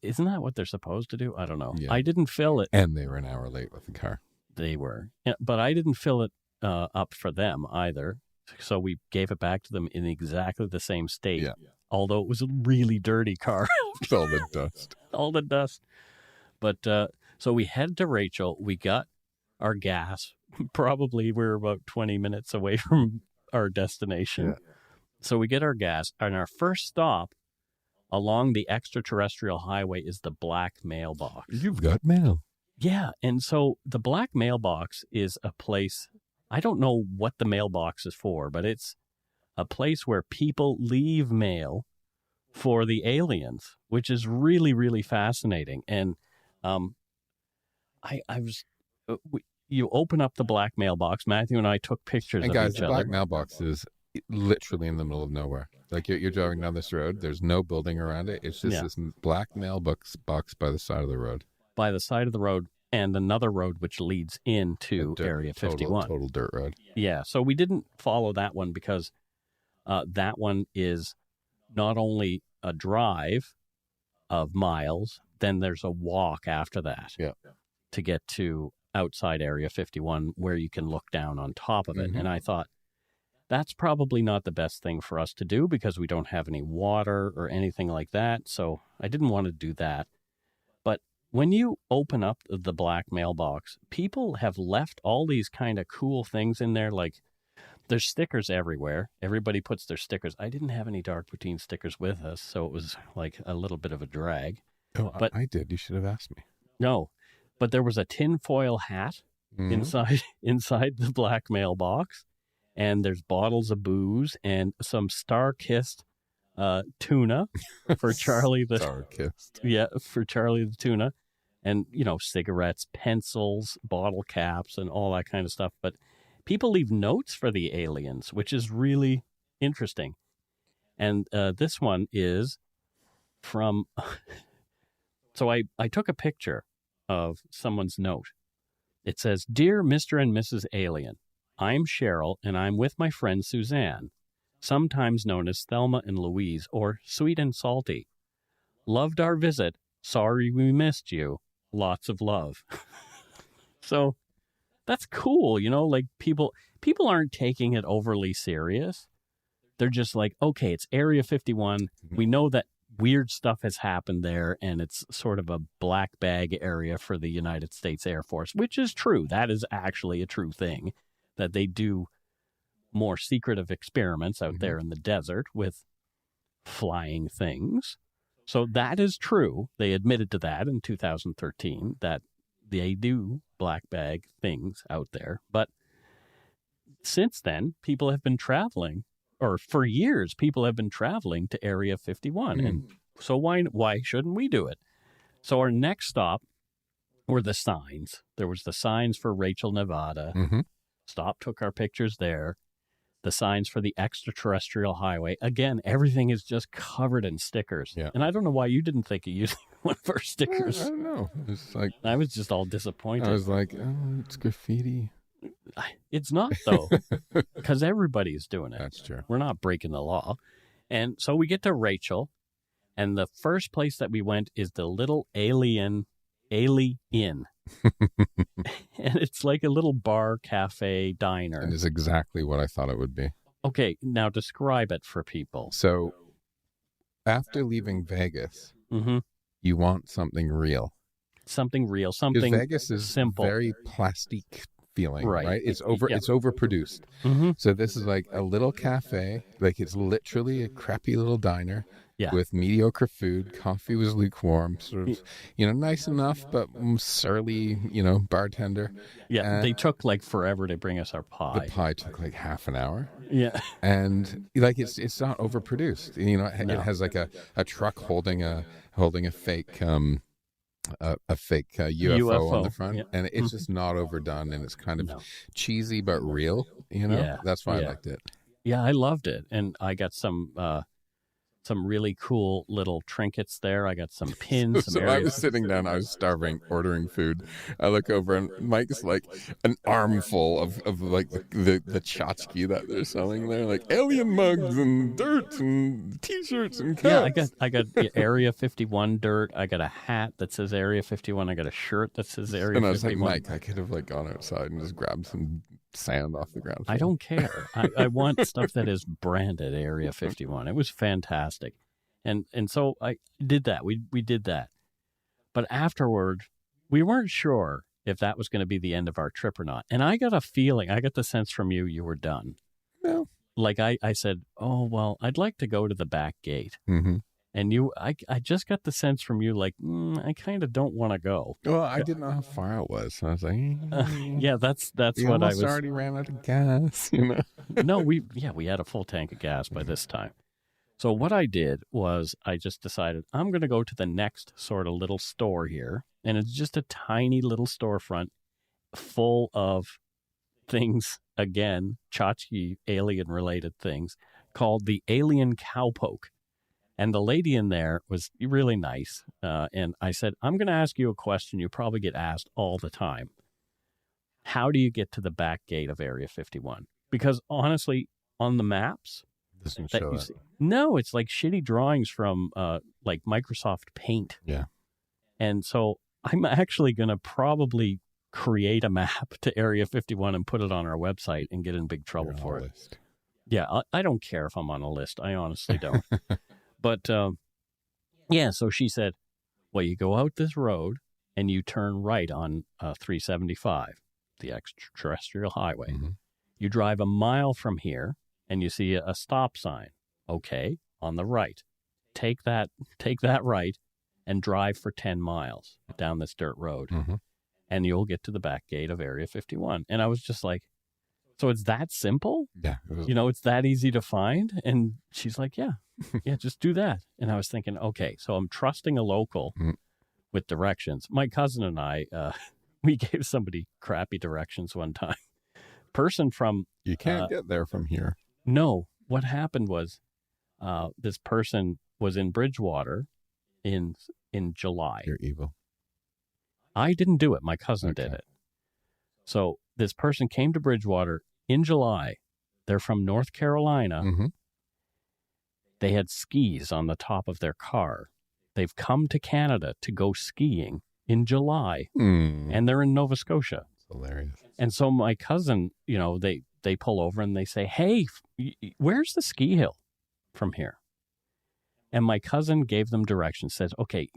Isn't that what they're supposed to do? I don't know. Yeah. I didn't fill it. And they were an hour late with the car. They were. Yeah, but I didn't fill it up for them either. So we gave it back to them in exactly the same state. Yeah. Although it was a really dirty car. With all the dust. All the dust. But so we head to Rachel. We got our gas. Probably we were about 20 minutes away from our destination. Yeah. So we get our gas. And our first stop along the Extraterrestrial Highway is the Black Mailbox. You've got mail. Yeah. And so the Black Mailbox is a place, I don't know what the mailbox is for, but it's a place where people leave mail for the aliens, which is really, really fascinating. And you open up the Black Mailbox. Matthew and I took pictures And of guys, each the other. Black Mailbox is literally in the middle of nowhere. Like you're driving down this road. There's no building around it. It's just this black mailbox box by the side of the road. By the side of the road, and another road which leads into Area 51. Total dirt road. Yeah, so we didn't follow that one because that one is not only a drive of miles, then there's a walk after that to get to outside Area 51 where you can look down on top of it. Mm-hmm. And I thought, that's probably not the best thing for us to do because we don't have any water or anything like that. So I didn't want to do that. But when you open up the Black Mailbox, people have left all these kind of cool things in there. Like there's stickers everywhere. Everybody puts their stickers. I didn't have any Dark Poutine stickers with us, so it was like a little bit of a drag. Oh, but I did. You should have asked me. No, but there was a tinfoil hat inside the Black Mailbox. And there's bottles of booze and some star-kissed tuna for Charlie the Star-kissed. Yeah, for Charlie the tuna, and cigarettes, pencils, bottle caps, and all that kind of stuff. But people leave notes for the aliens, which is really interesting. And this one is from. So I took a picture of someone's note. It says, "Dear Mr. and Mrs. Alien. I'm Cheryl, and I'm with my friend Suzanne, sometimes known as Thelma and Louise, or Sweet and Salty. Loved our visit. Sorry we missed you. Lots of love." So that's cool, like people aren't taking it overly serious. They're just like, okay, it's Area 51. We know that weird stuff has happened there, and it's sort of a black bag area for the United States Air Force, which is true. That is actually a true thing. That they do more secretive experiments out there in the desert with flying things. So that is true. They admitted to that in 2013, that they do black bag things out there. But since then, people have been traveling, or for years, people have been traveling to Area 51. And so why shouldn't we do it? So our next stop were the signs. There was the signs for Rachel, Nevada. Stopped, took our pictures there. The signs for the Extraterrestrial Highway. Again, everything is just covered in stickers. Yeah. And I don't know why you didn't think of using one of our stickers. I don't know. It's like I was just all disappointed. I was like, oh, it's graffiti. It's not, though, because everybody's doing it. That's true. We're not breaking the law. And so we get to Rachel, and the first place that we went is the little Alien Inn. And it's like a little bar, cafe, diner. And it's exactly what I thought it would be. Okay, now describe it for people. So, after leaving Vegas, you want something real. Something real, something Vegas is simple. Very plastic feeling, right? It's Yeah. It's overproduced. So this is like a little cafe, like it's literally a crappy little diner. Yeah. With mediocre food. Coffee was lukewarm, sort of, nice enough, but surly, bartender. Yeah, they took like forever to bring us our pie. The pie took like half an hour. Yeah. And like it's not overproduced. It has like a truck holding a fake a fake UFO on the front, and it's just not overdone, and it's kind of cheesy but real. That's why I liked it. Yeah, I loved it, and I got some some really cool little trinkets there. I got some pins. So I was sitting down, I was starving, ordering food. I look over and Mike's like an armful of like the tchotchke that they're selling there, like alien mugs and dirt and t-shirts and cups. Yeah, I got the Area 51 dirt. I got a hat that says Area 51. I got a shirt that says Area 51. And I was like, Mike, I could have like gone outside and just grabbed some sand off the ground. I don't care. I want stuff that is branded Area 51. It was fantastic. And so I did that. We did that. But afterward, we weren't sure if that was going to be the end of our trip or not. And I got a feeling, I got the sense from you were done. No. Like I said, oh, well, I'd like to go to the back gate. Mm-hmm. And I just got the sense from you, like, I kind of don't want to go. Well, I didn't know how far it was. So I was like, yeah, that's what I was. Already ran out of gas, you know? No, we had a full tank of gas by this time. So what I did was I just decided I'm going to go to the next sort of little store here. And it's just a tiny little storefront full of things, again, tchotchke alien-related things, called the Alien Cowpoke. And the lady in there was really nice. And I said, I'm going to ask you a question you probably get asked all the time. How do you get to the back gate of Area 51? Because honestly, on the maps, doesn't show it. No, it's like shitty drawings from like Microsoft Paint. Yeah. And so I'm actually going to probably create a map to Area 51 and put it on our website and get in big trouble for it. List. Yeah, I don't care if I'm on a list. I honestly don't. But, yeah, so she said, well, you go out this road and you turn right on 375, the Extraterrestrial Highway. Mm-hmm. You drive a mile from here and you see a stop sign. Okay, on the right. Take that right and drive for 10 miles down this dirt road. Mm-hmm. And you'll get to the back gate of Area 51. And I was just like, so it's that simple? Yeah. It's that easy to find? And she's like, yeah, just do that. And I was thinking, okay, so I'm trusting a local with directions. My cousin and I, we gave somebody crappy directions one time. Person from... You can't get there from here. No. What happened was this person was in Bridgewater in July. You're evil. I didn't do it. My cousin did it. So this person came to Bridgewater in July. They're from North Carolina. Mm-hmm. They had skis on the top of their car. They've come to Canada to go skiing in July, and they're in Nova Scotia. It's hilarious. And so my cousin, they pull over and they say, hey, where's the ski hill from here? And my cousin gave them directions, says, okay,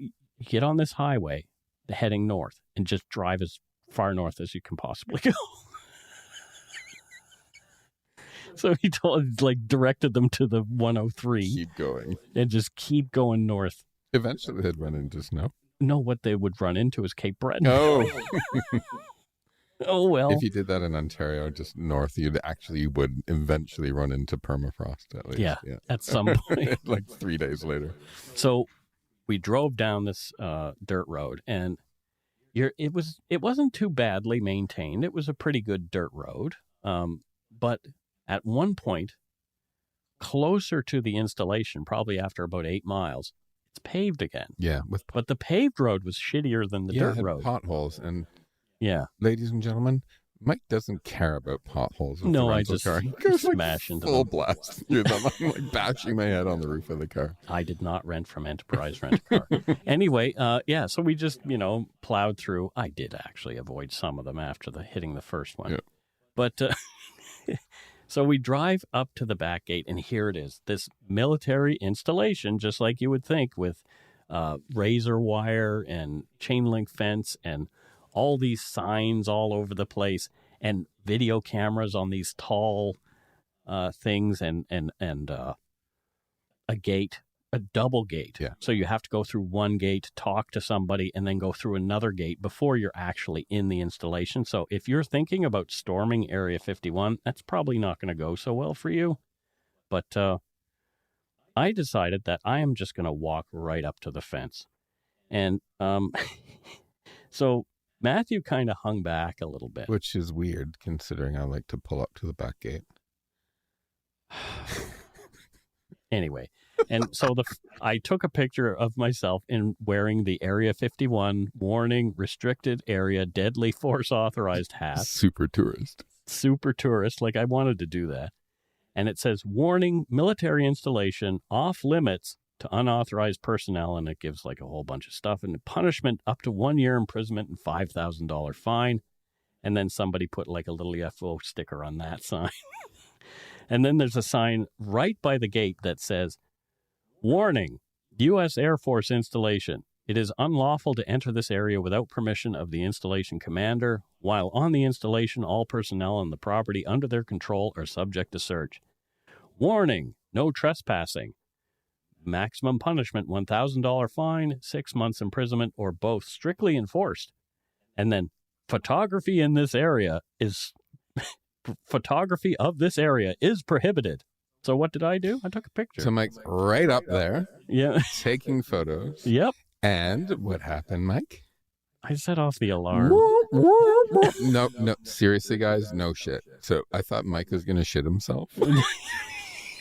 get on this highway heading north and just drive as far north as you can possibly go. So he directed them to the 103. Keep going. And just keep going north. Eventually they'd run into snow. No, what they would run into is Cape Breton. Oh. Oh, well. If you did that in Ontario, just north, you would eventually run into permafrost, at least. Yeah. At some point. Like 3 days later. So we drove down this dirt road, and it wasn't too badly maintained. It was a pretty good dirt road. But at one point, closer to the installation, probably after about 8 miles, it's paved again. Yeah. But the paved road was shittier than the dirt it had road. Potholes. And yeah. Ladies and gentlemen, Mike doesn't care about potholes. No, I just smash into full blast through them. I'm like bashing my head on the roof of the car. I did not rent from Enterprise Rent-A-Car. Anyway, so we just, plowed through. I did actually avoid some of them after hitting the first one. Yeah. But so we drive up to the back gate, and here it is, this military installation, just like you would think, with razor wire and chain link fence and all these signs all over the place and video cameras on these tall things and a gate, a double gate. Yeah. So you have to go through one gate, talk to somebody, and then go through another gate before you're actually in the installation. So if you're thinking about storming Area 51, that's probably not going to go so well for you. But I decided that I am just going to walk right up to the fence. And so Matthew kind of hung back a little bit. Which is weird, considering I like to pull up to the back gate. Anyway, and so I took a picture of myself in wearing the Area 51 warning restricted area deadly force authorized hat. Super tourist. Like I wanted to do that. And it says, warning, military installation off limits to unauthorized personnel. And it gives like a whole bunch of stuff and punishment up to 1 year imprisonment and $5,000 fine. And then somebody put like a little UFO sticker on that sign. And then there's a sign right by the gate that says, warning, U.S. Air Force installation. It is unlawful to enter this area without permission of the installation commander. While on the installation, all personnel on the property under their control are subject to search. Warning, no trespassing. Maximum punishment, $1,000 fine, 6 months imprisonment, or both, strictly enforced. And then photography of this area is prohibited. So what did I do? I took a picture. So Mike's right up there. Yeah. Taking photos. Yep. And what happened, Mike? I set off the alarm. No, seriously, guys, no shit. So I thought Mike was going to shit himself.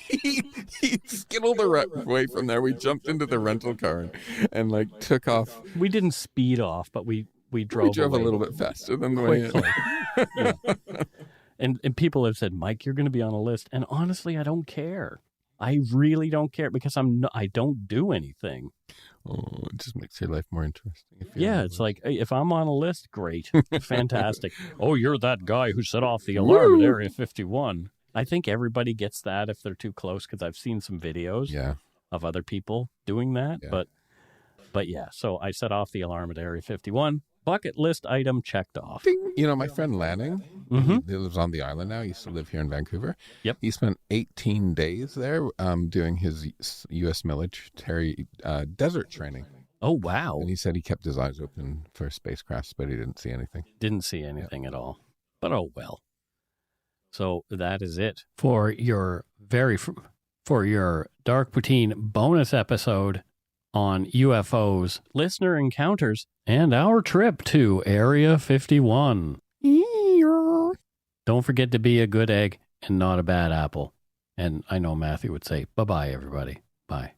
He skittled away from there. We jumped into the rental car and like took off. We didn't speed off, but we drove. We drove a little bit faster than the way in. Yeah. And people have said, Mike, you're going to be on a list. And honestly, I don't care. I really don't care because I don't do anything. Oh, it just makes your life more interesting. Yeah, it's like, if I'm on a list, great. Fantastic. Oh, you're that guy who set off the alarm at Area 51. I think everybody gets that if they're too close because I've seen some videos of other people doing that. Yeah. But yeah, so I set off the alarm at Area 51. Bucket list item checked off. Ding. You know, my friend Lanning, he lives on the island now. He used to live here in Vancouver. Yep. He spent 18 days there doing his U.S. military desert training. Oh, wow. And he said he kept his eyes open for spacecrafts, but he didn't see anything. Didn't see anything at all. But oh, well. So that is it for your Dark Poutine bonus episode on UFOs, listener encounters, and our trip to Area 51. Don't forget to be a good egg and not a bad apple. And I know Matthew would say, bye-bye, everybody. Bye.